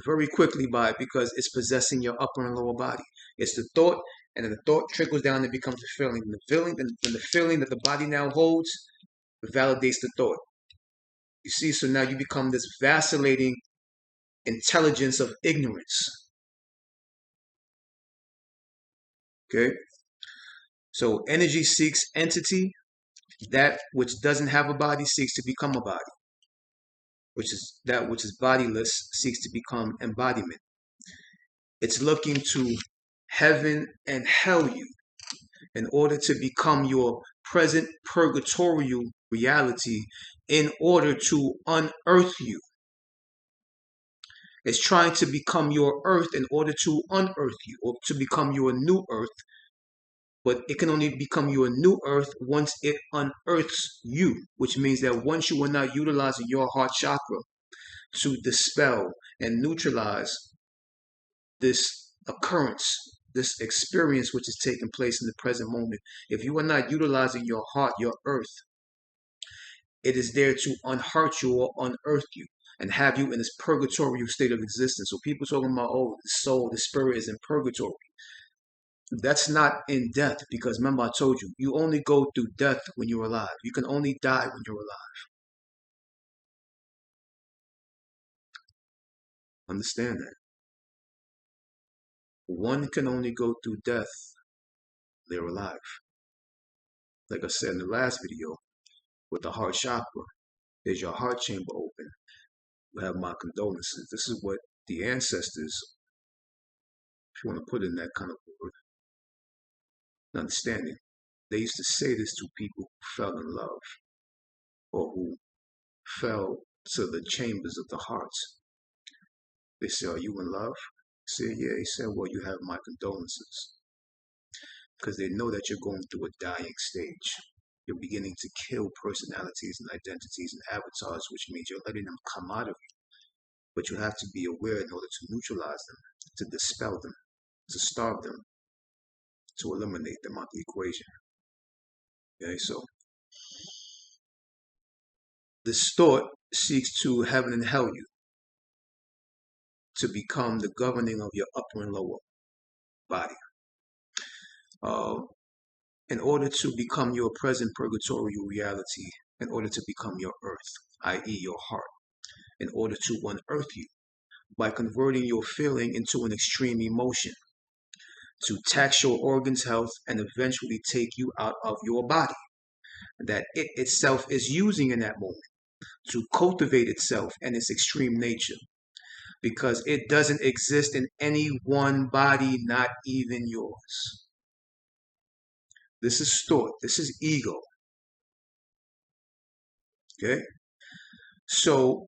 Very quickly by it because it's possessing your upper and lower body. It's the thought, and then the thought trickles down and becomes a feeling. And the feeling that the body now holds validates the thought. You see, so now you become this vacillating intelligence of ignorance. Okay? So energy seeks entity. That which doesn't have a body seeks to become a body. That which is bodiless seeks to become embodiment. It's looking to heaven and hell you in order to become your present purgatorial reality in order to unearth you. It's trying to become your earth in order to unearth you or to become your new earth. But it can only become your new earth once it unearths you, which means that once you are not utilizing your heart chakra to dispel and neutralize this occurrence, this experience which is taking place in the present moment, if you are not utilizing your heart, your earth, it is there to unheart you or unearth you and have you in this purgatorial state of existence. So people talking about, oh, the soul, the spirit is in purgatory. That's not in death, because remember I told you, you only go through death when you're alive. You can only die when you're alive. Understand that. One can only go through death, they're alive. Like I said in the last video, with the heart chakra, is your heart chamber open? You have my condolences. This is what the ancestors, if you want to put in that kind of word, understanding, they used to say this to people who fell in love or who fell to the chambers of the hearts. They say, are you in love? Say, yeah. He said, well, you have my condolences. Because they know that you're going through a dying stage. You're beginning to kill personalities and identities and avatars, which means you're letting them come out of you. But you have to be aware in order to neutralize them, to dispel them, to starve them, to eliminate them out of the equation. Okay, so this thought seeks to heaven and hell you, to become the governing of your upper and lower body. in order to become your present purgatorial reality, in order to become your earth, i.e. your heart, in order to unearth you by converting your feeling into an extreme emotion, to tax your organs' health and eventually take you out of your body that it itself is using in that moment to cultivate itself and its extreme nature, because it doesn't exist in any one body, not even yours. This is thought. This is ego. Okay? So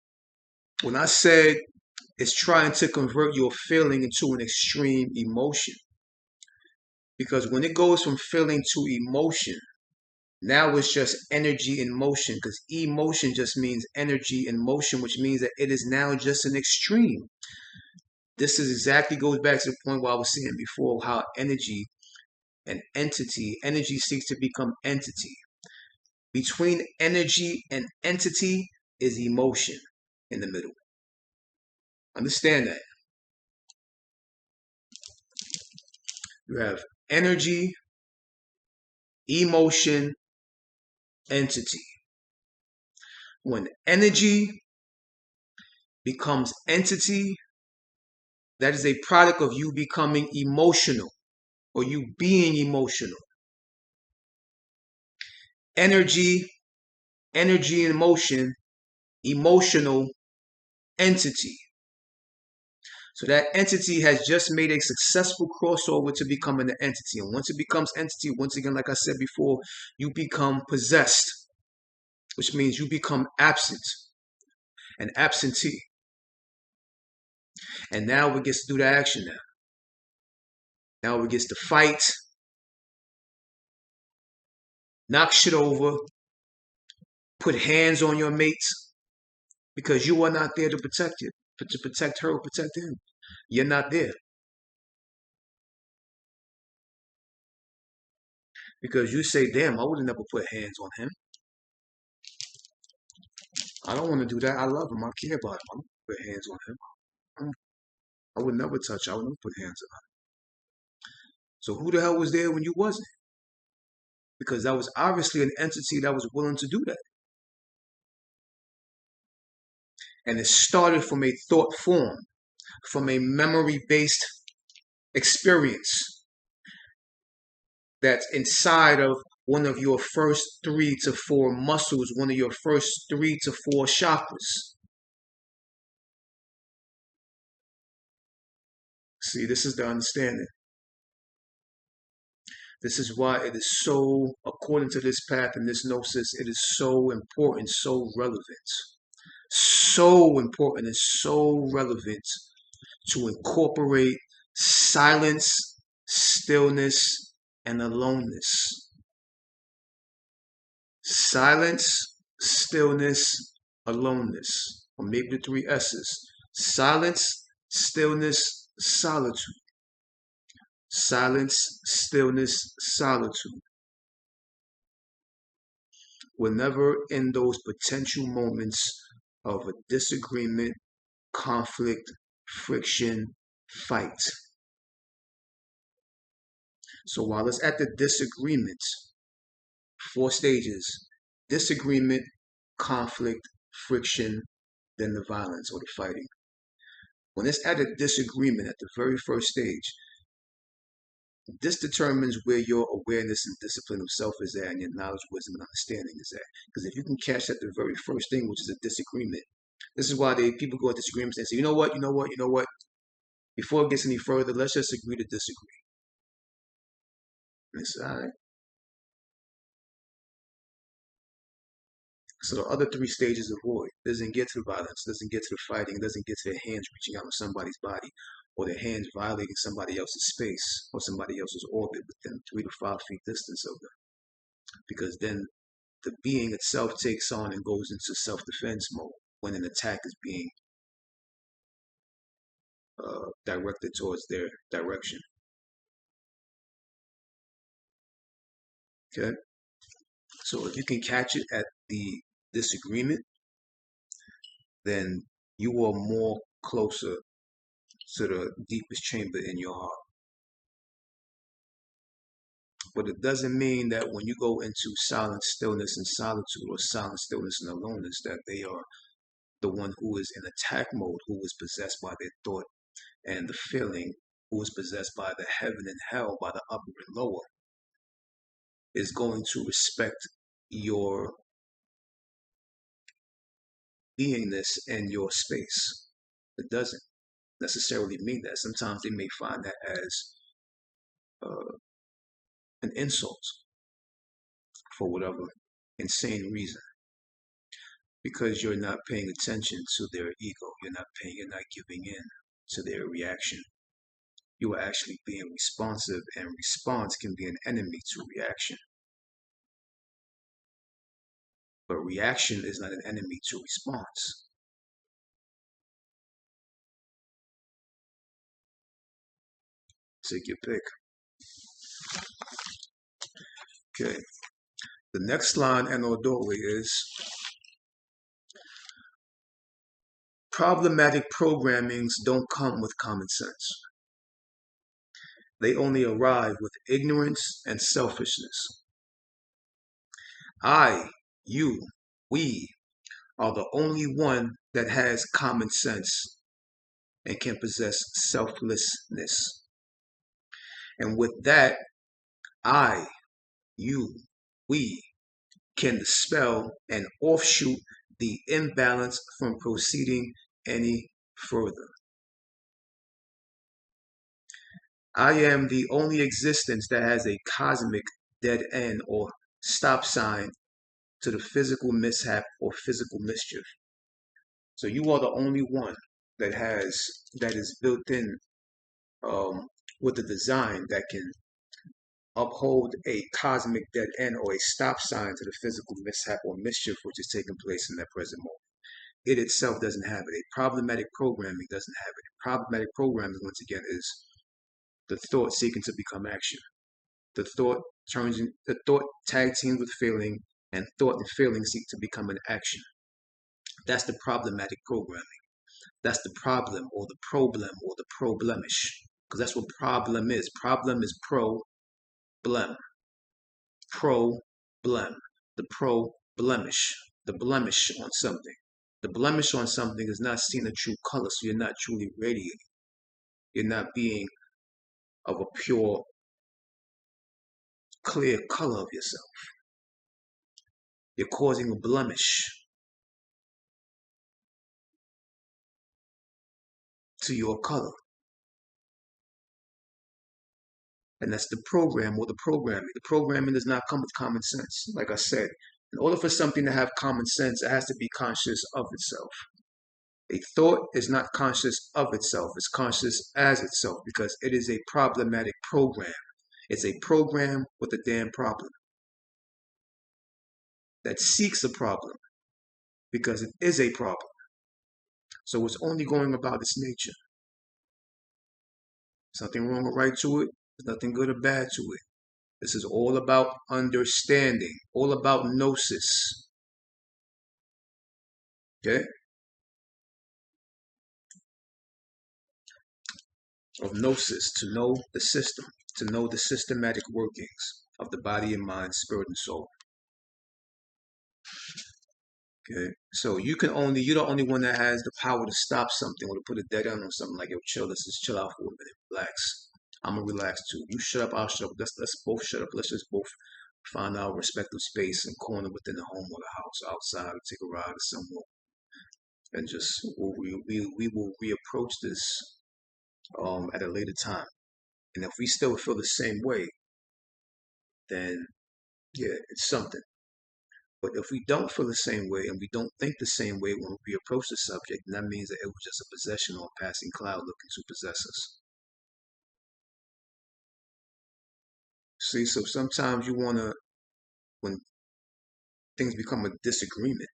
when I said it's trying to convert your feeling into an extreme emotion, because when it goes from feeling to emotion, now it's just energy in motion, because emotion just means energy in motion, which means that it is now just an extreme. This is exactly goes back to the point where I was saying before, how energy and entity, energy seeks to become entity. Between energy and entity is emotion in the middle. Understand that. You have energy, emotion, entity. When energy becomes entity, that is a product of you becoming emotional or you being emotional. Energy, energy and motion, emotional, entity. So that entity has just made a successful crossover to becoming an entity. And once it becomes entity, once again, like I said before, you become possessed, which means you become absent, an absentee. And now it gets to do the action now. Now it gets to fight, knock shit over, put hands on your mates, because you are not there to protect it, to protect her or protect him. You're not there. Because you say, damn, I would have never put hands on him. I don't want to do that. I love him. I care about him. I don't put hands on him. I would never touch. I would never put hands on him. So who the hell was there when you wasn't? Because that was obviously an entity that was willing to do that. And it started from a thought form, from a memory-based experience that's inside of one of your first 3 to 4 muscles, one of your first 3 to 4 chakras. See, this is the understanding. This is why it is so, according to this path and this gnosis, it is so important, so relevant. So important and so relevant to incorporate silence, stillness, and aloneness. Silence, stillness, aloneness. Or maybe the 3 S's. Silence, stillness, solitude. Silence, stillness, solitude. Whenever in those potential moments of a disagreement, conflict, friction, fight. So while it's at the disagreement, 4 stages: disagreement, conflict, friction, then the violence or the fighting. When it's at a disagreement at the very first stage, this determines where your awareness and discipline of self is at, and your knowledge, wisdom, and understanding is at. Because if you can catch that the very first thing, which is a disagreement, this is why people go at disagreements and say, you know what, before it gets any further, let's just agree to disagree. It's all right. So the other 3 stages avoid. Doesn't get to the violence, doesn't get to the fighting, doesn't get to their hands reaching out on somebody's body, or their hands violating somebody else's space or somebody else's orbit within 3 to 5 feet distance of them. Because then the being itself takes on and goes into self-defense mode when an attack is being directed towards their direction. Okay? So if you can catch it at the disagreement, then you are more closer to the deepest chamber in your heart. But it doesn't mean that when you go into silent stillness and solitude, or silent stillness and aloneness, that they are the one who is in attack mode, who is possessed by their thought and the feeling, who is possessed by the heaven and hell, by the upper and lower, is going to respect your beingness and your space. It doesn't necessarily mean that. Sometimes they may find that as an insult for whatever insane reason, because you're not paying attention to their ego. You're not giving in to their reaction. You are actually being responsive, and response can be an enemy to reaction. But reaction is not an enemy to response. Take your pick. Okay. The next line and or doorway is problematic programmings don't come with common sense. They only arrive with ignorance and selfishness. I, you, we are the only one that has common sense and can possess selflessness. And with that, I, you, we can dispel and offshoot the imbalance from proceeding any further. I am the only existence that has a cosmic dead end or stop sign to the physical mishap or physical mischief. So you are the only one that is built in with a design that can uphold a cosmic dead end or a stop sign to the physical mishap or mischief which is taking place in that present moment. It itself doesn't have it. A problematic programming doesn't have it. Problematic programming, once again, is the thought seeking to become action. The thought tag teams with feeling, and thought and feeling seek to become an action. That's the problematic programming. That's the problem or the problem or the problemish. Because that's what problem is. Problem is problem. Problem. The blemish. The blemish on something. The blemish on something is not seeing a true color, so you're not truly radiating. You're not being of a pure, clear color of yourself. You're causing a blemish to your color. And that's the program or the programming. The programming does not come with common sense. Like I said, in order for something to have common sense, it has to be conscious of itself. A thought is not conscious of itself, it's conscious as itself because it is a problematic program. It's a program with a damn problem that seeks a problem because it is a problem. So it's only going about its nature. There's nothing wrong or right to it. There's nothing good or bad to it. This is all about understanding, all about gnosis. Okay? Of gnosis, to know the system, to know the systematic workings of the body and mind, spirit and soul. Okay, so you're the only one that has the power to stop something or to put a dead end on something. Like, yo, chill, let's just chill out for a minute, relax. I'm gonna relax too. You shut up, I'll shut up. Let's both shut up. Let's just both find our respective space and corner within the home or the house, outside, or take a ride or somewhere, and just we will reapproach this at a later time. And if we still feel the same way, then yeah, it's something. But if we don't feel the same way and we don't think the same way when we approach the subject, then that means that it was just a possession or a passing cloud looking to possess us. See, so sometimes you want to, when things become a disagreement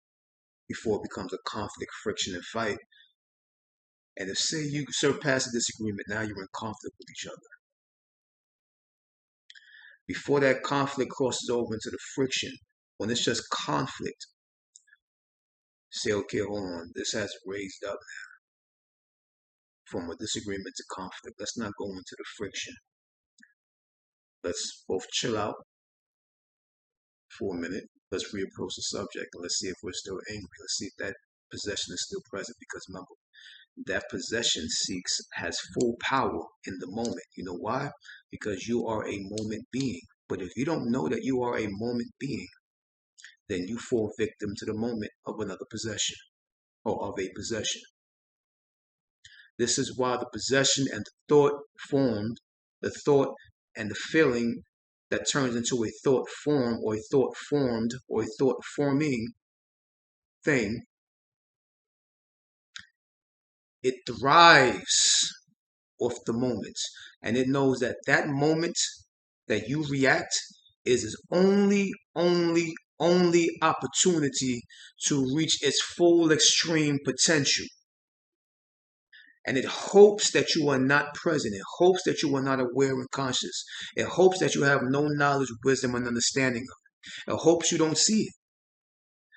before it becomes a conflict, friction, and fight, and if say you surpass a disagreement, now you're in conflict with each other. Before that conflict crosses over into the friction, when it's just conflict, say, okay, hold on, this has raised up from a disagreement to conflict. Let's not go into the friction. Let's both chill out for a minute. Let's reapproach the subject and let's see if we're still angry. Let's see if that possession is still present because remember, that possession has full power in the moment. You know why? Because you are a moment being. But if you don't know that you are a moment being, then you fall victim to the moment of another possession or of a possession. This is why the possession and the thought formed, the thought and the feeling that turns into a thought form or a thought formed or a thought forming thing, it thrives off the moment. And it knows that that moment that you react is its only opportunity to reach its full extreme potential. And it hopes that you are not present. It hopes that you are not aware and conscious. It hopes that you have no knowledge, wisdom, and understanding of it. It hopes you don't see it.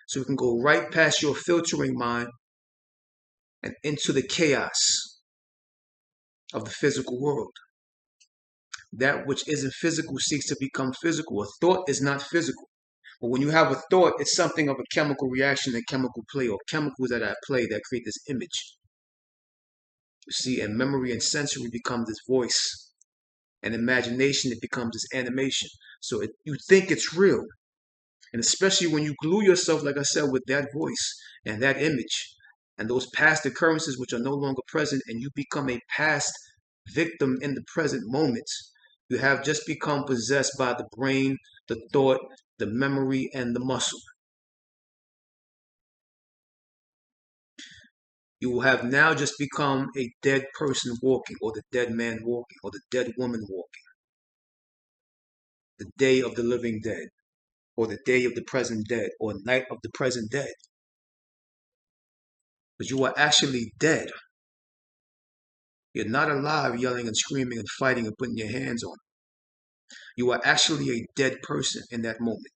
So you can go right past your filtering mind and into the chaos of the physical world. That which isn't physical seeks to become physical. A thought is not physical. But when you have a thought, it's something of a chemical reaction, a chemical play, or chemicals that are at play that create this image. You see, and memory and sensory become this voice. And imagination, it becomes this animation. So you think it's real. And especially when you glue yourself, like I said, with that voice and that image and those past occurrences which are no longer present, and you become a past victim in the present moment, you have just become possessed by the brain, the thought, the memory, and the muscle. You will have now just become a dead person walking, or the dead man walking, or the dead woman walking. The day of the living dead, or the day of the present dead, or night of the present dead. But you are actually dead. You're not alive yelling and screaming and fighting and putting your hands on it. You are actually a dead person in that moment.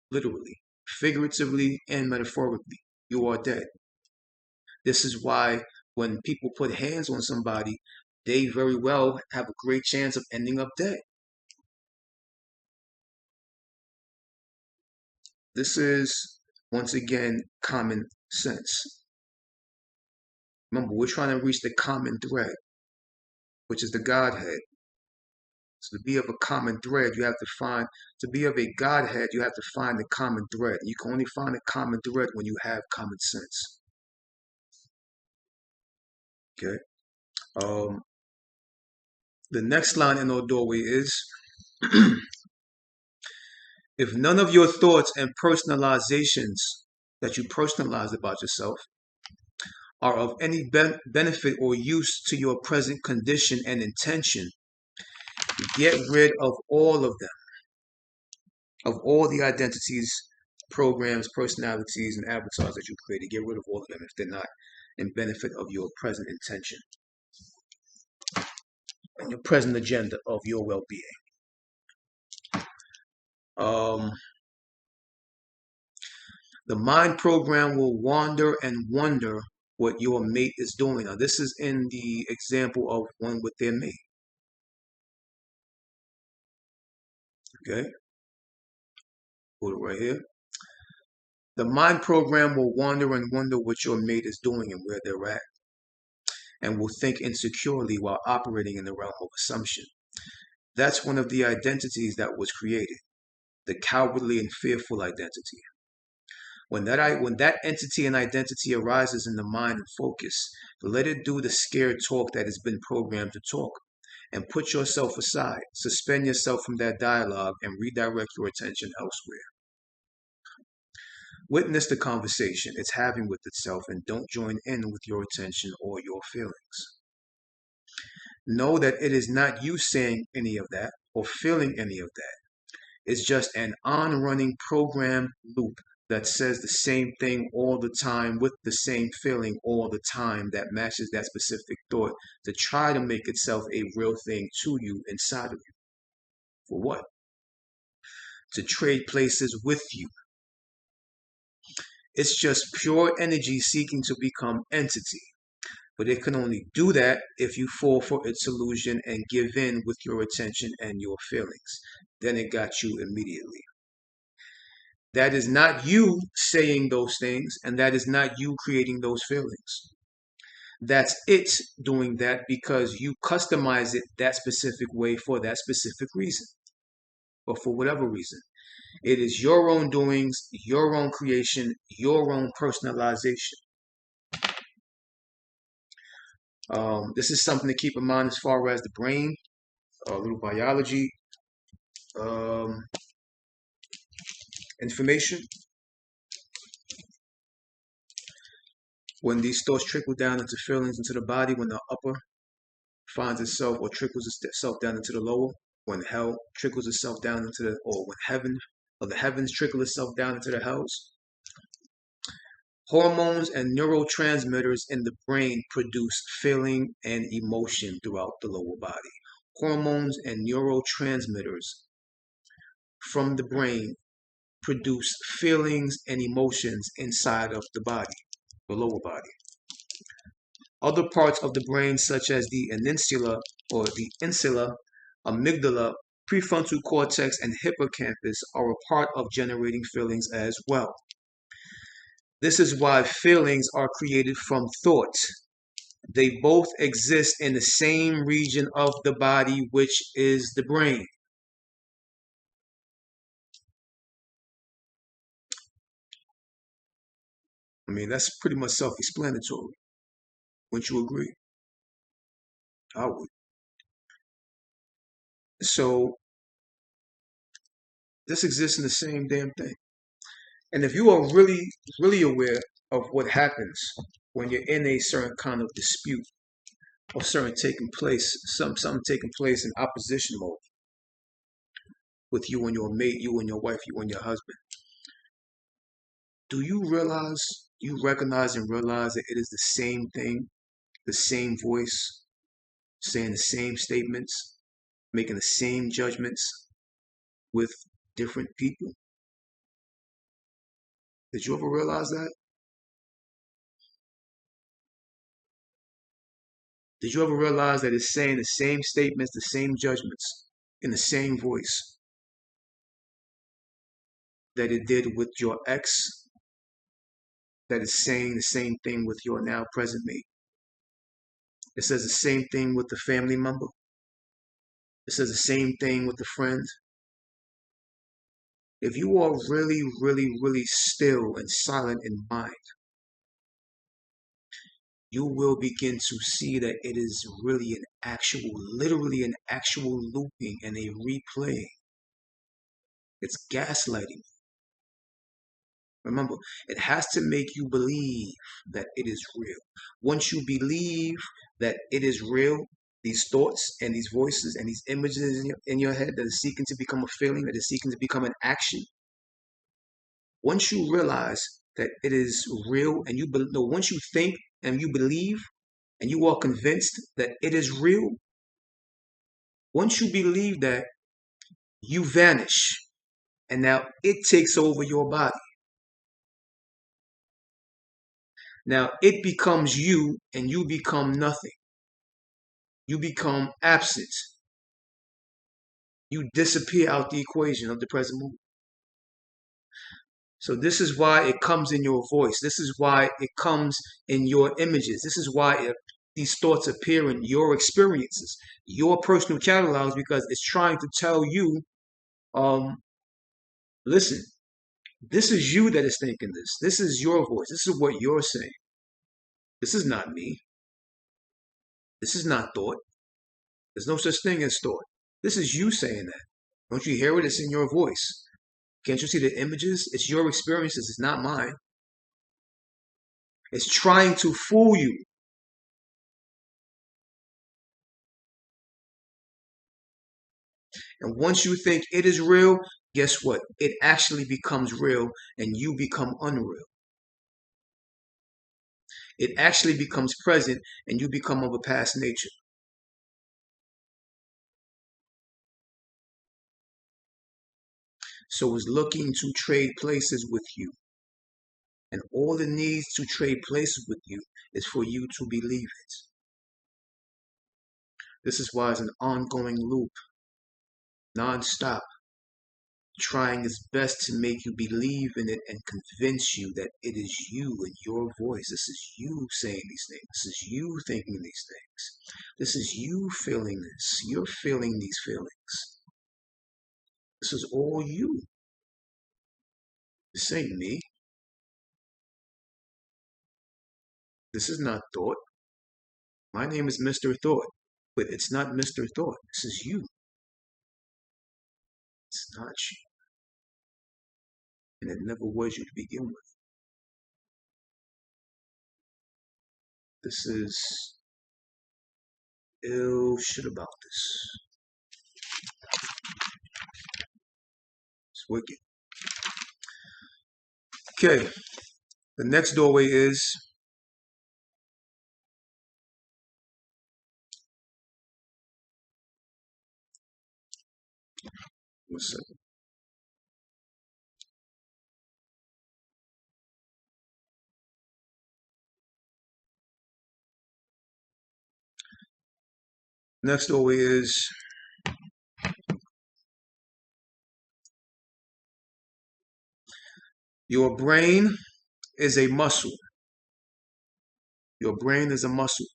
Literally, figuratively, and metaphorically. You are dead. This is why when people put hands on somebody, they very well have a great chance of ending up dead. This is, once again, common sense. Remember, we're trying to reach the common thread, which is the Godhead. So to be of a common thread, to be of a Godhead, you have to find the common thread. You can only find a common thread when you have common sense. Okay. The next line in our doorway is, if none of your thoughts and personalizations that you personalize about yourself are of any benefit or use to your present condition and intention, get rid of all of them, of all the identities, programs, personalities, and avatars that you created. Get rid of all of them if they're not in benefit of your present intention and your present agenda of your well-being. The mind program will wander and wonder what your mate is doing. Now, this is in the example of one with their mate. Okay? Put it right here. The mind program will wander and wonder what your mate is doing and where they're at, and will think insecurely while operating in the realm of assumption. That's one of the identities that was created, the cowardly and fearful identity. When that entity and identity arises in the mind and focus, let it do the scared talk that has been programmed to talk, and put yourself aside, suspend yourself from that dialogue, and redirect your attention elsewhere. Witness the conversation it's having with itself, and don't join in with your attention or your feelings. Know that it is not you saying any of that or feeling any of that. It's just an on-running program loop that says the same thing all the time with the same feeling all the time that matches that specific thought to try to make itself a real thing to you inside of you. For what? To trade places with you. It's just pure energy seeking to become entity. But it can only do that if you fall for its illusion and give in with your attention and your feelings. Then it got you immediately. That is not you saying those things, and that is not you creating those feelings. That's it doing that because you customize it that specific way for that specific reason, or for whatever reason. It is your own doings, your own creation, your own personalization. This is something to keep in mind as far as the brain, a little biology um, information. When these thoughts trickle down into feelings into the body, when the upper finds itself or trickles itself down into the lower, when hell trickles itself down into the, or when heaven or the heavens trickle itself down into the hells, hormones and neurotransmitters in the brain produce feeling and emotion throughout the lower body. Hormones and neurotransmitters from the brain produce feelings and emotions inside of the body, the lower body. Other parts of the brain, such as the insula, amygdala, prefrontal cortex, and hippocampus, are a part of generating feelings as well. This is why feelings are created from thought. They both exist in the same region of the body, which is the brain. I mean, that's pretty much self-explanatory. Wouldn't you agree? I would. So this exists in the same damn thing. And if you are really, really aware of what happens when you're in a certain kind of dispute or something taking place in opposition mode with you and your mate, you and your wife, you and your husband, do you recognize and realize that it is the same thing, the same voice, saying the same statements, making the same judgments with different people? Did you ever realize that? Did you ever realize that it's saying the same statements, the same judgments, in the same voice that it did with your ex, that is saying the same thing with your now present mate? It says the same thing with the family member. It says the same thing with the friend. If you are really, really, really still and silent in mind, you will begin to see that it is really literally an actual looping and a replaying. It's gaslighting. Remember, it has to make you believe that it is real. Once you believe that it is real, these thoughts and these voices and these images in your head that is seeking to become a feeling, that is seeking to become an action, once you realize that it is real and no, once you think and you believe and you are convinced that it is real, once you believe that, you vanish and now it takes over your body. Now it becomes you and you become nothing. You become absent. You disappear out the equation of the present moment. So this is why it comes in your voice. This is why it comes in your images. This is why these thoughts appear in your experiences, your personal catalogs, because it's trying to tell you, listen, this is you that is thinking this. This is your voice. This is what you're saying. This is not me. This is not thought. There's no such thing as thought. This is you saying that. Don't you hear it? It's in your voice. Can't you see the images? It's your experiences. It's not mine. It's trying to fool you. And once you think it is real, guess what? It actually becomes real and you become unreal. It actually becomes present and you become of a past nature. So it's looking to trade places with you. And all it needs to trade places with you is for you to believe it. This is why it's an ongoing loop, non-stop, trying its best to make you believe in it and convince you that it is you and your voice. This is you saying these things. This is you thinking these things. This is you feeling this. You're feeling these feelings. This is all you. This ain't me. This is not thought. My name is Mr. Thought, but it's not Mr. Thought. This is you. It's not you. And it never was you to begin with. This is ill shit about this. It's wicked. Okay, the next doorway is one second. Next doorway is your brain is a muscle. Your brain is a muscle.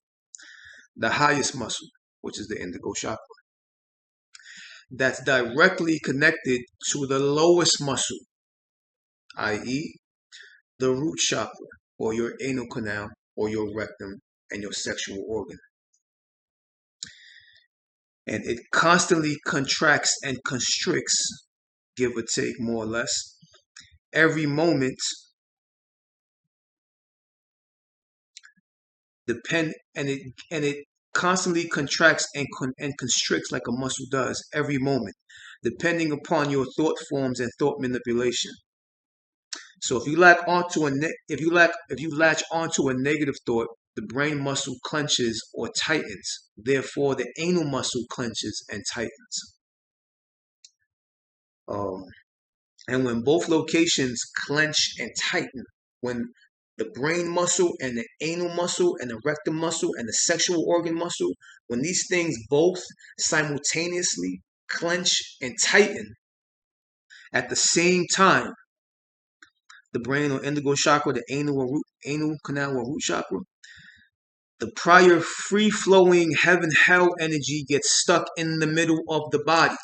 The highest muscle, which is the indigo chakra, that's directly connected to the lowest muscle, i.e., the root chakra, or your anal canal, or your rectum, and your sexual organ. And it constantly contracts and constricts, give or take more or less, every moment, and it constantly contracts and constricts like a muscle does every moment, depending upon your thought forms and thought manipulation. So if you latch onto a negative thought, the brain muscle clenches or tightens. Therefore, the anal muscle clenches and tightens. And when both locations clench and tighten, when the brain muscle and the anal muscle and the rectum muscle and the sexual organ muscle, when these things both simultaneously clench and tighten at the same time, the brain or indigo chakra, the anal canal or root chakra, the prior free-flowing heaven-hell energy gets stuck in the middle of the body,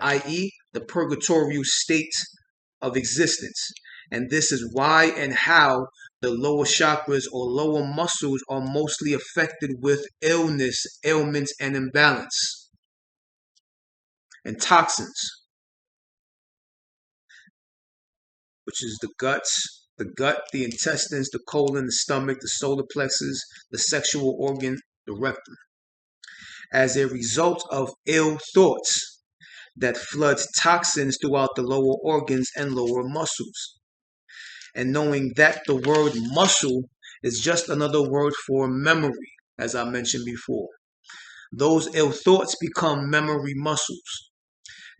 i.e., the purgatorial state of existence. And this is why and how the lower chakras or lower muscles are mostly affected with illness, ailments, and imbalance, and toxins, which is the gut, the intestines, the colon, the stomach, the solar plexus, the sexual organ, the rectum, as a result of ill thoughts that floods toxins throughout the lower organs and lower muscles. And knowing that the word muscle is just another word for memory, as I mentioned before. Those ill thoughts become memory muscles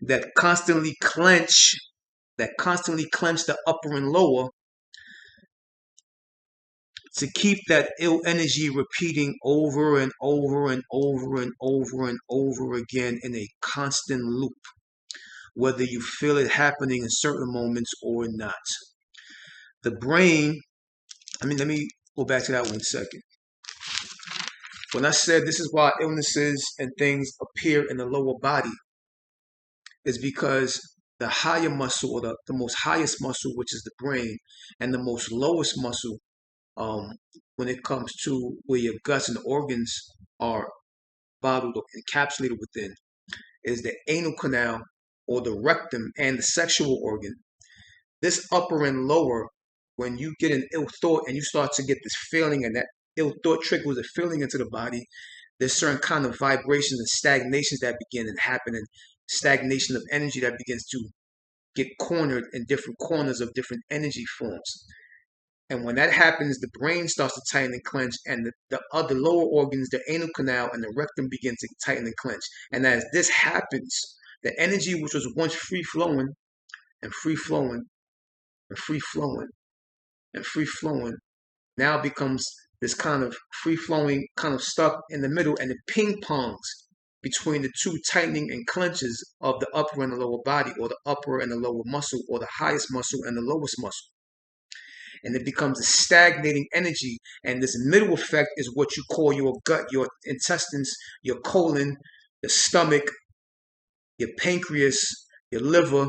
that constantly clench the upper and lower to keep that ill energy repeating over and over and over and over and over again in a constant loop, whether you feel it happening in certain moments or not. The brain, let me go back to that 1 second. When I said this is why illnesses and things appear in the lower body, is because the higher muscle, or the most highest muscle, which is the brain, and the most lowest muscle, when it comes to where your guts and organs are bottled or encapsulated within, is the anal canal or the rectum and the sexual organ. This upper and lower, when you get an ill thought and you start to get this feeling, and that ill thought trickles a feeling into the body, there's certain kind of vibrations and stagnations that begin and happen, and stagnation of energy that begins to get cornered in different corners of different energy forms. And when that happens, the brain starts to tighten and clench, and the other lower organs, the anal canal and the rectum, begin to tighten and clench. And as this happens, the energy which was once free flowing and free flowing and free flowing and free flowing now becomes this kind of free flowing, kind of stuck in the middle, and it ping pongs between the two tightening and clenches of the upper and the lower body, or the upper and the lower muscle, or the highest muscle and the lowest muscle. And it becomes a stagnating energy. And this middle effect is what you call your gut, your intestines, your colon, your stomach, your pancreas, your liver,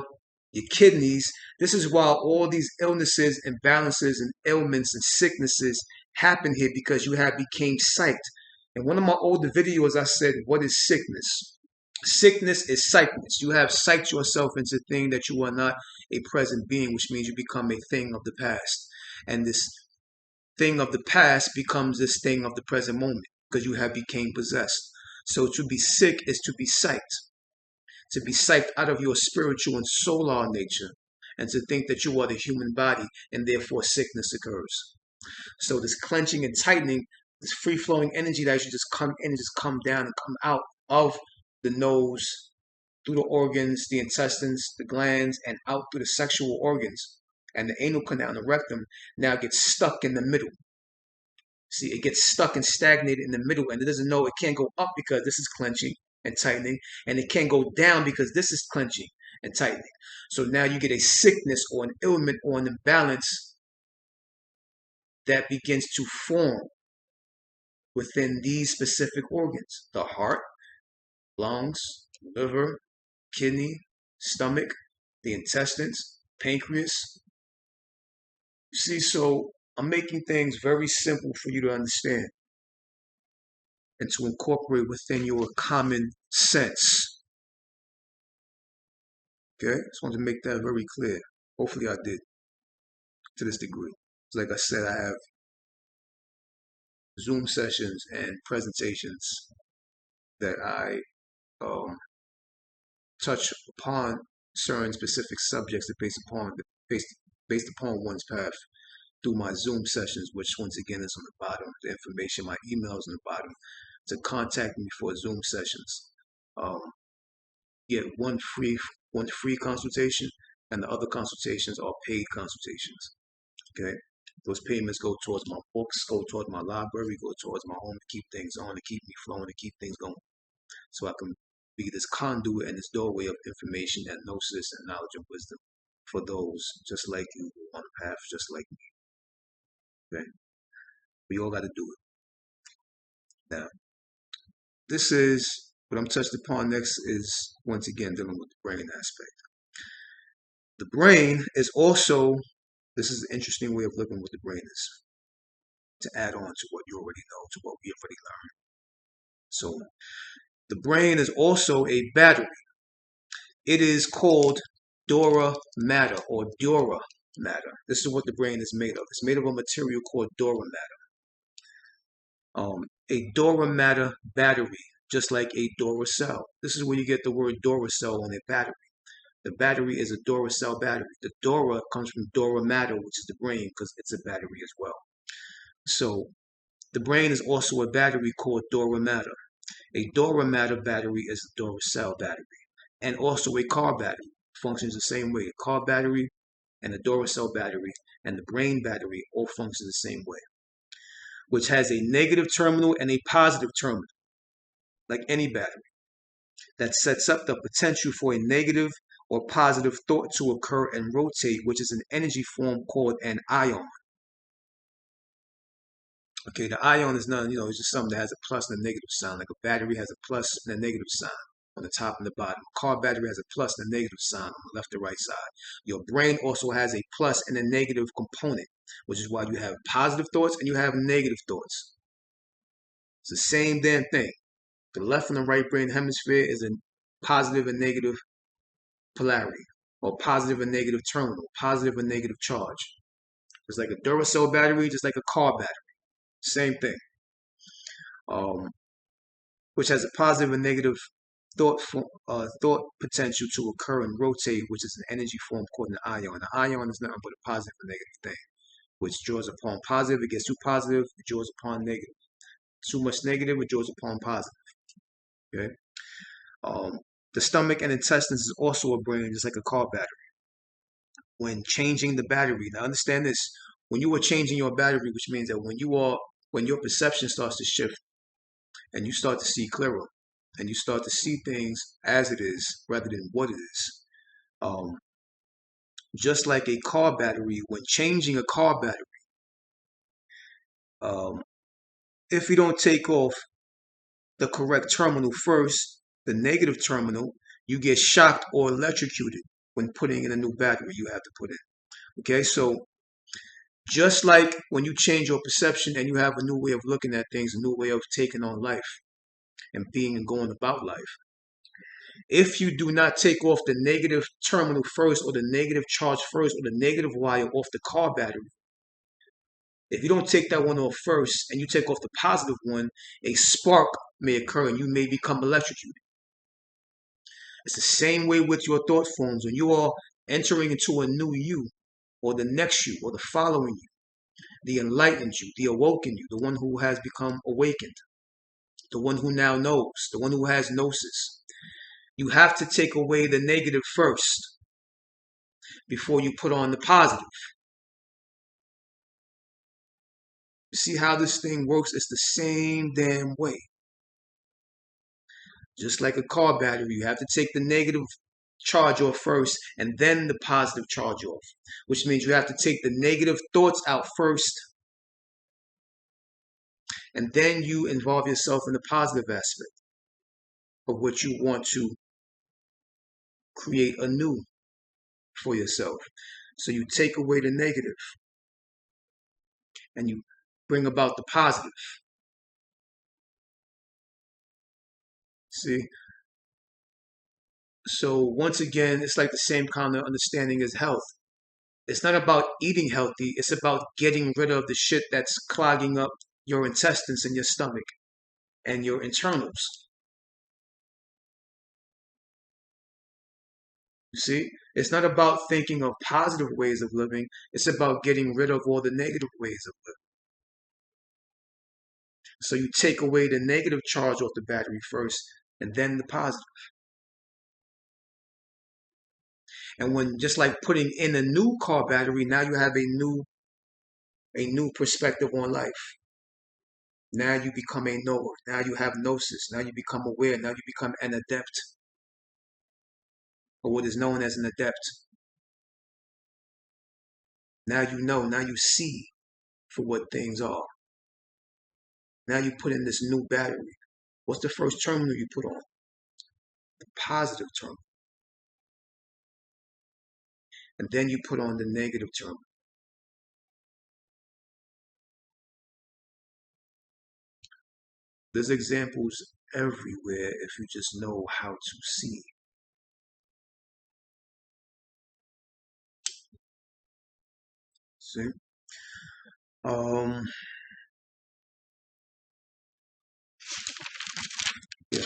your kidneys. This is why all these illnesses, imbalances, and ailments and sicknesses happen here, because you have became psyched. In one of my older videos, I said, what is sickness? Sickness is psychness. You have psyched yourself into a thing that you are not a present being, which means you become a thing of the past. And this thing of the past becomes this thing of the present moment, because you have became possessed. So to be sick is to be psyched. To be psyched out of your spiritual and solar nature, and to think that you are the human body, and therefore sickness occurs. So this clenching and tightening, this free-flowing energy that should just come in and just come down and come out of the nose, through the organs, the intestines, the glands, and out through the sexual organs, and the anal canal and the rectum, now gets stuck in the middle. See, it gets stuck and stagnated in the middle, and it doesn't know it can't go up because this is clenching and tightening, and it can't go down because this is clenching and tightening. So now you get a sickness or an ailment or an imbalance that begins to form within these specific organs: the heart, lungs, liver, kidney, stomach, the intestines, pancreas. You see, so I'm making things very simple for you to understand and to incorporate within your common sense. Okay? Just wanted to make that very clear. Hopefully I did to this degree. Like I said, I have Zoom sessions and presentations that I touch upon certain specific subjects that based upon one's path through my Zoom sessions, which once again is on the bottom. The information, my email is on the bottom to contact me for Zoom sessions. Get one free consultation, and the other consultations are paid consultations. Okay, those payments go towards my books, go towards my library, go towards my home to keep things on, to keep me flowing, to keep things going, so I can be this conduit and this doorway of information and gnosis and knowledge and wisdom for those just like you on a path just like me. Okay, we all got to do it. Now, this is what I'm touched upon next is once again dealing with the brain aspect. The brain is also, this is an interesting way of looking what the brain is, to add on to what you already know, to what we already learned. So the brain is also a battery. It is called Dora matter or Dura matter. This is what the brain is made of. It's made of a material called Dora matter. A Dora matter battery, just like a Duracell. This is where you get the word Duracell on a battery. The battery is a Duracell battery. The Dora comes from Dora matter, which is the brain, because it's a battery as well. So the brain is also a battery called Dora matter. A Dora matter battery is a Duracell battery, and also a car battery. Functions the same way. A car battery and a Duracell battery and the brain battery all function the same way, which has a negative terminal and a positive terminal, like any battery, that sets up the potential for a negative or positive thought to occur and rotate, which is an energy form called an ion. Okay, the ion is nothing, it's just something that has a plus and a negative sign. Like a battery has a plus and a negative sign on the top and the bottom. A car battery has a plus and a negative sign on the left and right side. Your brain also has a plus and a negative component, which is why you have positive thoughts and you have negative thoughts. It's the same damn thing. The left and the right brain hemisphere is a positive and negative polarity, or positive and negative terminal, positive and negative charge. It's like a Duracell battery, just like a car battery. Same thing. Which has a positive and negative thought potential to occur and rotate, which is an energy form called an ion. An ion is nothing but a positive and negative thing, which draws upon positive. It gets too positive, it draws upon negative. Too much negative, it draws upon positive. Okay. The stomach and intestines is also a brain, just like a car battery. When changing the battery, now understand this, when you are changing your battery, which means that when your perception starts to shift and you start to see clearer and you start to see things as it is rather than what it is. Just like a car battery, when changing a car battery, um, if you don't take off the correct terminal first, the negative terminal, you get shocked or electrocuted when putting in a new battery you have to put in. Okay, so just like when you change your perception and you have a new way of looking at things, a new way of taking on life and being and going about life, if you do not take off the negative terminal first or the negative charge first or the negative wire off the car battery, if you don't take that one off first and you take off the positive one, a spark may occur and you may become electrocuted. It's the same way with your thought forms. When you are entering into a new you, or the next you, or the following you, the enlightened you, the awoken you, the one who has become awakened, the one who now knows, the one who has gnosis, you have to take away the negative first before you put on the positive. See how this thing works? It's the same damn way. Just like a car battery, you have to take the negative charge off first and then the positive charge off, which means you have to take the negative thoughts out first and then you involve yourself in the positive aspect of what you want to create anew for yourself. So you take away the negative and you bring about the positive. See? So once again, it's like the same kind of understanding as health. It's not about eating healthy. It's about getting rid of the shit that's clogging up your intestines and your stomach and your internals. You see? It's not about thinking of positive ways of living. It's about getting rid of all the negative ways of living. So you take away the negative charge off the battery first and then the positive. And when just like putting in a new car battery, now you have a new perspective on life. Now you become a knower. Now you have gnosis. Now you become aware. Now you become an adept, or what is known as an adept. Now you know. Now you see for what things are. Now you put in this new battery. What's the first terminal you put on? The positive terminal. And then you put on the negative terminal. There's examples everywhere if you just know how to see. See? Yeah.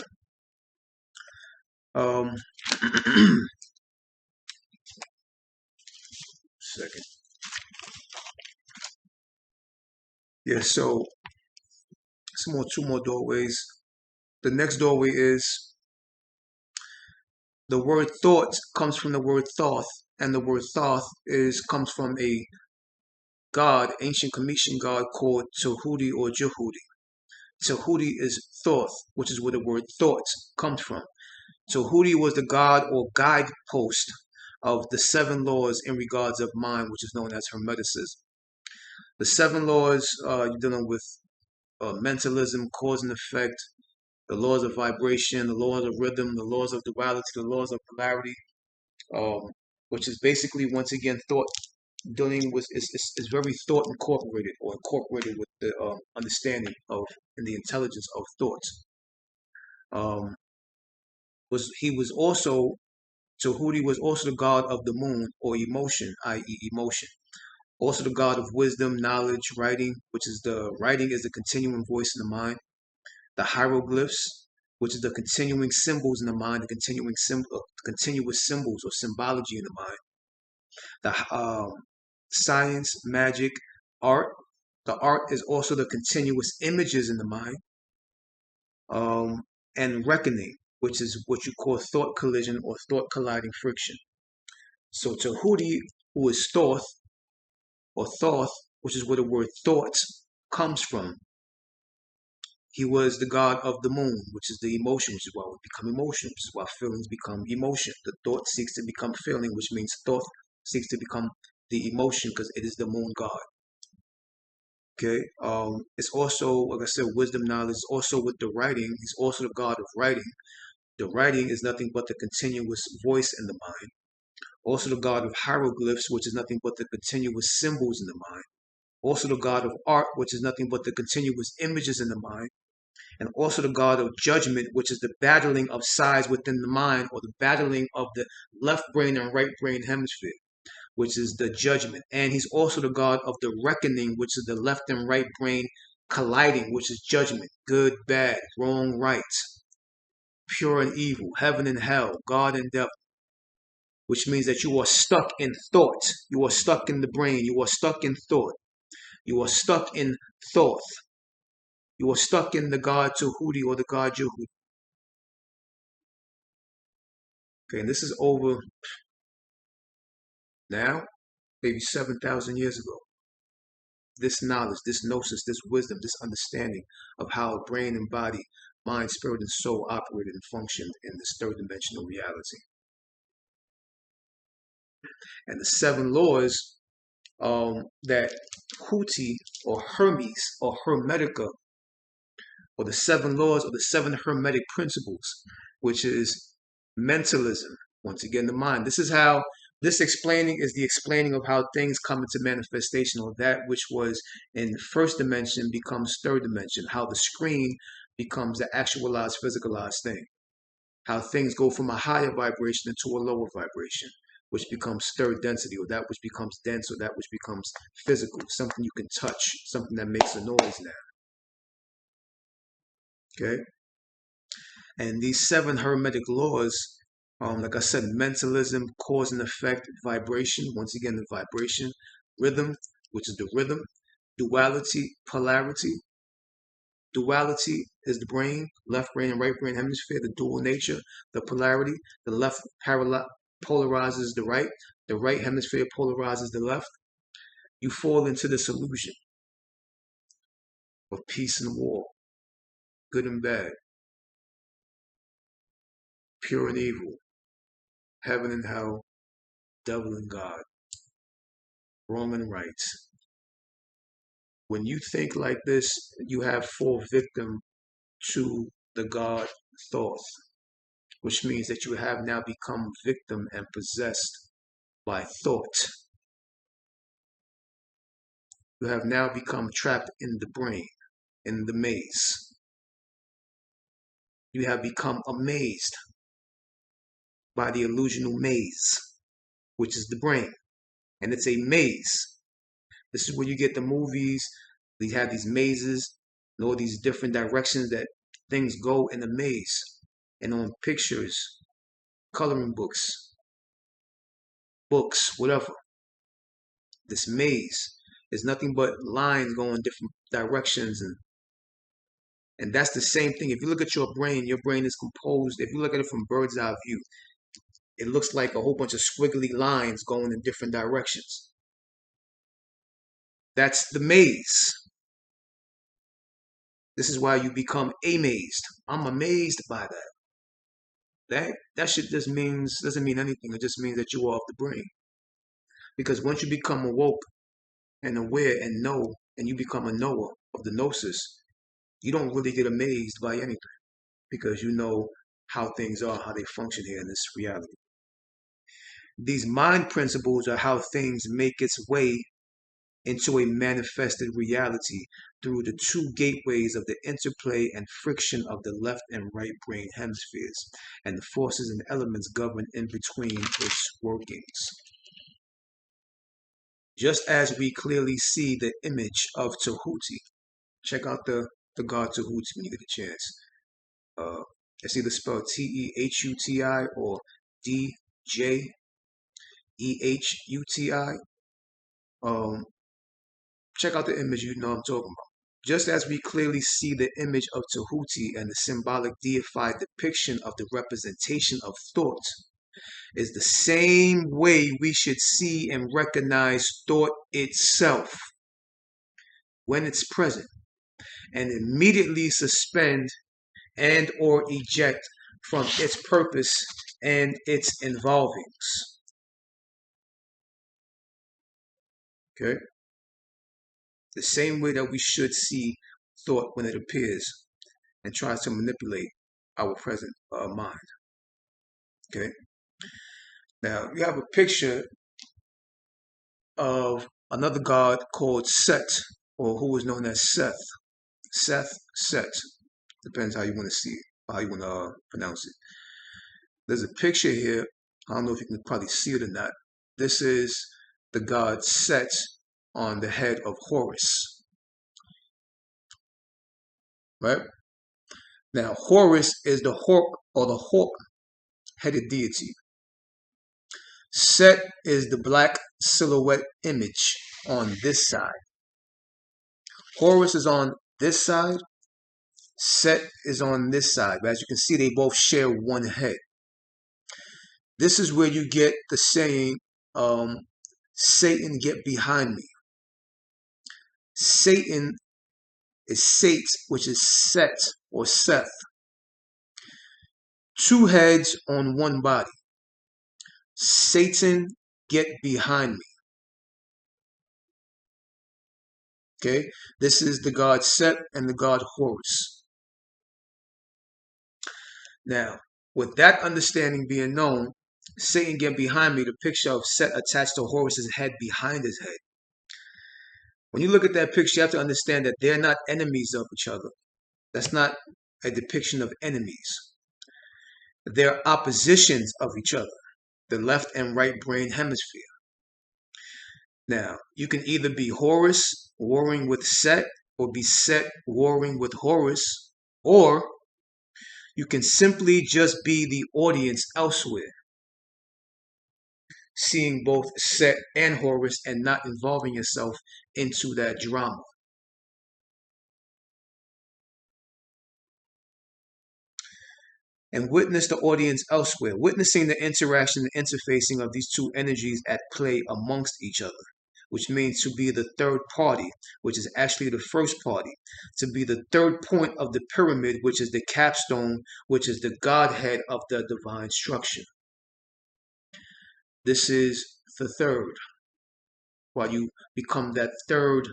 Second. Yeah, so two more doorways. The next doorway is the word thought comes from the word thoth, and the word thoth comes from a god, ancient Cometian god called Tahuti or Jehuti. Tahuti is thoth, which is where the word thought comes from. Tahuti was the god or guidepost of the 7 laws in regards of mind, which is known as Hermeticism. The 7 laws, you're dealing with mentalism, cause and effect, the laws of vibration, the laws of rhythm, the laws of duality, the laws of polarity, which is basically, once again, thought dealing with, is very thought incorporated or incorporated with the understanding of and the intelligence of thoughts. He was also, Tahuti was also the god of the moon or emotion, i.e. emotion. Also the god of wisdom, knowledge, writing, which is the continuing voice in the mind. The hieroglyphs, which is the continuing symbols in the mind, the continuous symbols or symbology in the mind. The science, magic, art. The art is also the continuous images in the mind. And reckoning, which is what you call thought collision or thought colliding friction. So Tahuti, who is Thoth, or Thoth, which is where the word thought comes from. He was the god of the moon, which is the emotion, which is why we become emotion, which is why feelings become emotion. The thought seeks to become feeling, which means thought seeks to become the emotion because it is the moon god. Okay. It's also, like I said, wisdom knowledge is also with the writing. He's also the god of writing. The writing is nothing but the continuous voice in the mind. Also the god of hieroglyphs, which is nothing but the continuous symbols in the mind. Also the god of art, which is nothing but the continuous images in the mind. And also the god of judgment, which is the battling of sides within the mind, or the battling of the left brain and right brain hemisphere, which is the judgment. And he's also the god of the reckoning, which is the left and right brain colliding, which is judgment, good, bad, wrong, right, pure and evil, heaven and hell, God and devil, which means that you are stuck in thought. You are stuck in the brain. You are stuck in thought. You are stuck in thought. You are stuck in the God Tahuti or the God Yehudi. Okay, and this is over now, maybe 7,000 years ago. This knowledge, this gnosis, this wisdom, this understanding of how brain and body, mind, spirit, and soul operated and functioned in this third dimensional reality. And the seven laws that Huti or Hermes or Hermetica, or the seven laws or the seven Hermetic principles, which is mentalism. Once again, the mind. This is how this explaining is the explaining of how things come into manifestation, or that which was in first dimension becomes third dimension, how the screen becomes the actualized, physicalized thing, how things go from a higher vibration into a lower vibration, which becomes third density, or that which becomes dense, or that which becomes physical, something you can touch, something that makes a noise now. Okay? And these seven Hermetic laws, like I said, mentalism, cause and effect, vibration, once again, the vibration, rhythm, which is the rhythm, duality, polarity. Duality is the brain, left brain and right brain hemisphere, the dual nature, the polarity. The left polarizes the right hemisphere polarizes the left. You fall into this illusion of peace and war, good and bad, pure and evil, heaven and hell, devil and God, wrong and right. When you think like this, you have fall victim to the God thought, which means that you have now become victim and possessed by thought. You have now become trapped in the brain, in the maze. You have become amazed by the illusional maze, which is the brain. And it's a maze. This is where you get the movies. They have these mazes and all these different directions that things go in a maze. And on pictures, coloring books, whatever. This maze is nothing but lines going different directions, and that's the same thing. If you look at your brain is composed, if you look at it from bird's eye view, it looks like a whole bunch of squiggly lines going in different directions. That's the maze. This is why you become amazed. I'm amazed by that. That shit just doesn't mean anything. It just means that you are off the brain. Because once you become awoke and aware and know, and you become a knower of the gnosis, you don't really get amazed by anything because you know how things are, how they function here in this reality. These mind principles are how things make its way into a manifested reality through the two gateways of the interplay and friction of the left and right brain hemispheres and the forces and elements governed in between its workings. Just as we clearly see the image of Tahuti, check out the god Tahuti when you get a chance. It's either spelled Tehuti or Djehuti. Check out the image, you know what I'm talking about. Just as we clearly see the image of Tahuti and the symbolic deified depiction of the representation of thought, is the same way we should see and recognize thought itself. when it's present, and immediately suspend and or eject from its purpose and its involvings. Okay? The same way that we should see thought when it appears and tries to manipulate our present mind. Okay? Now, you have a picture of another god called Set, or who is known as Seth. Seth, Set. Depends how you want to see it, how you want to pronounce it. There's a picture here. I don't know if you can probably see it or not. This is the god Set on the head of Horus. Right? Now, Horus is the hawk or the hawk-headed deity. Set is the black silhouette image on this side. Horus is on this side. Set is on this side. But as you can see, they both share one head. This is where you get the saying, Satan, get behind me. Satan is Sate, which is Set or Seth. Two heads on one body. Satan, get behind me. Okay, this is the god Set and the god Horus. Now, with that understanding being known, Satan, get behind me, the picture of Set attached to Horus's head behind his head. When you look at that picture, you have to understand that they're not enemies of each other. That's not a depiction of enemies. They're oppositions of each other, the left and right brain hemisphere. Now, you can either be Horus warring with Set, or be Set warring with Horus, or you can simply just be the audience elsewhere, seeing both Set and Horus and not involving yourself into that drama. And witness the audience elsewhere, witnessing the interaction and interfacing of these two energies at play amongst each other, which means to be the third party, which is actually the first party, to be the third point of the pyramid, which is the capstone, which is the Godhead of the divine structure. This is the third, while you become that third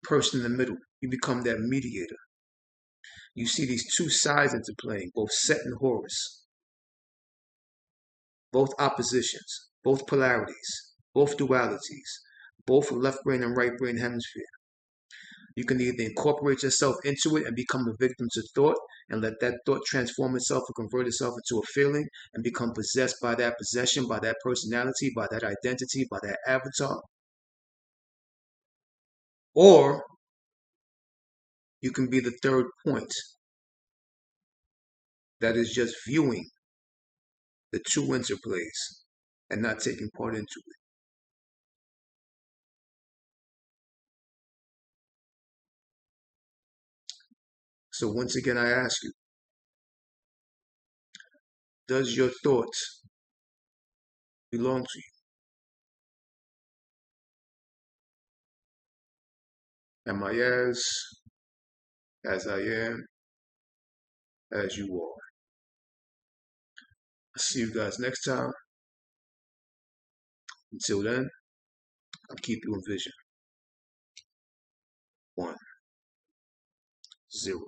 person in the middle. You become that mediator. You see these two sides interplaying, both Set and Horus, both oppositions, both polarities, both dualities, both left brain and right brain hemisphere. You can either incorporate yourself into it and become a victim to thought and let that thought transform itself or convert itself into a feeling and become possessed by that possession, by that personality, by that identity, by that avatar. Or you can be the third point that is just viewing the two interplays and not taking part into it. So once again, I ask you, does your thoughts belong to you? Am I as I am, as you are? I'll see you guys next time. Until then, I'll keep you in vision. 1, 0.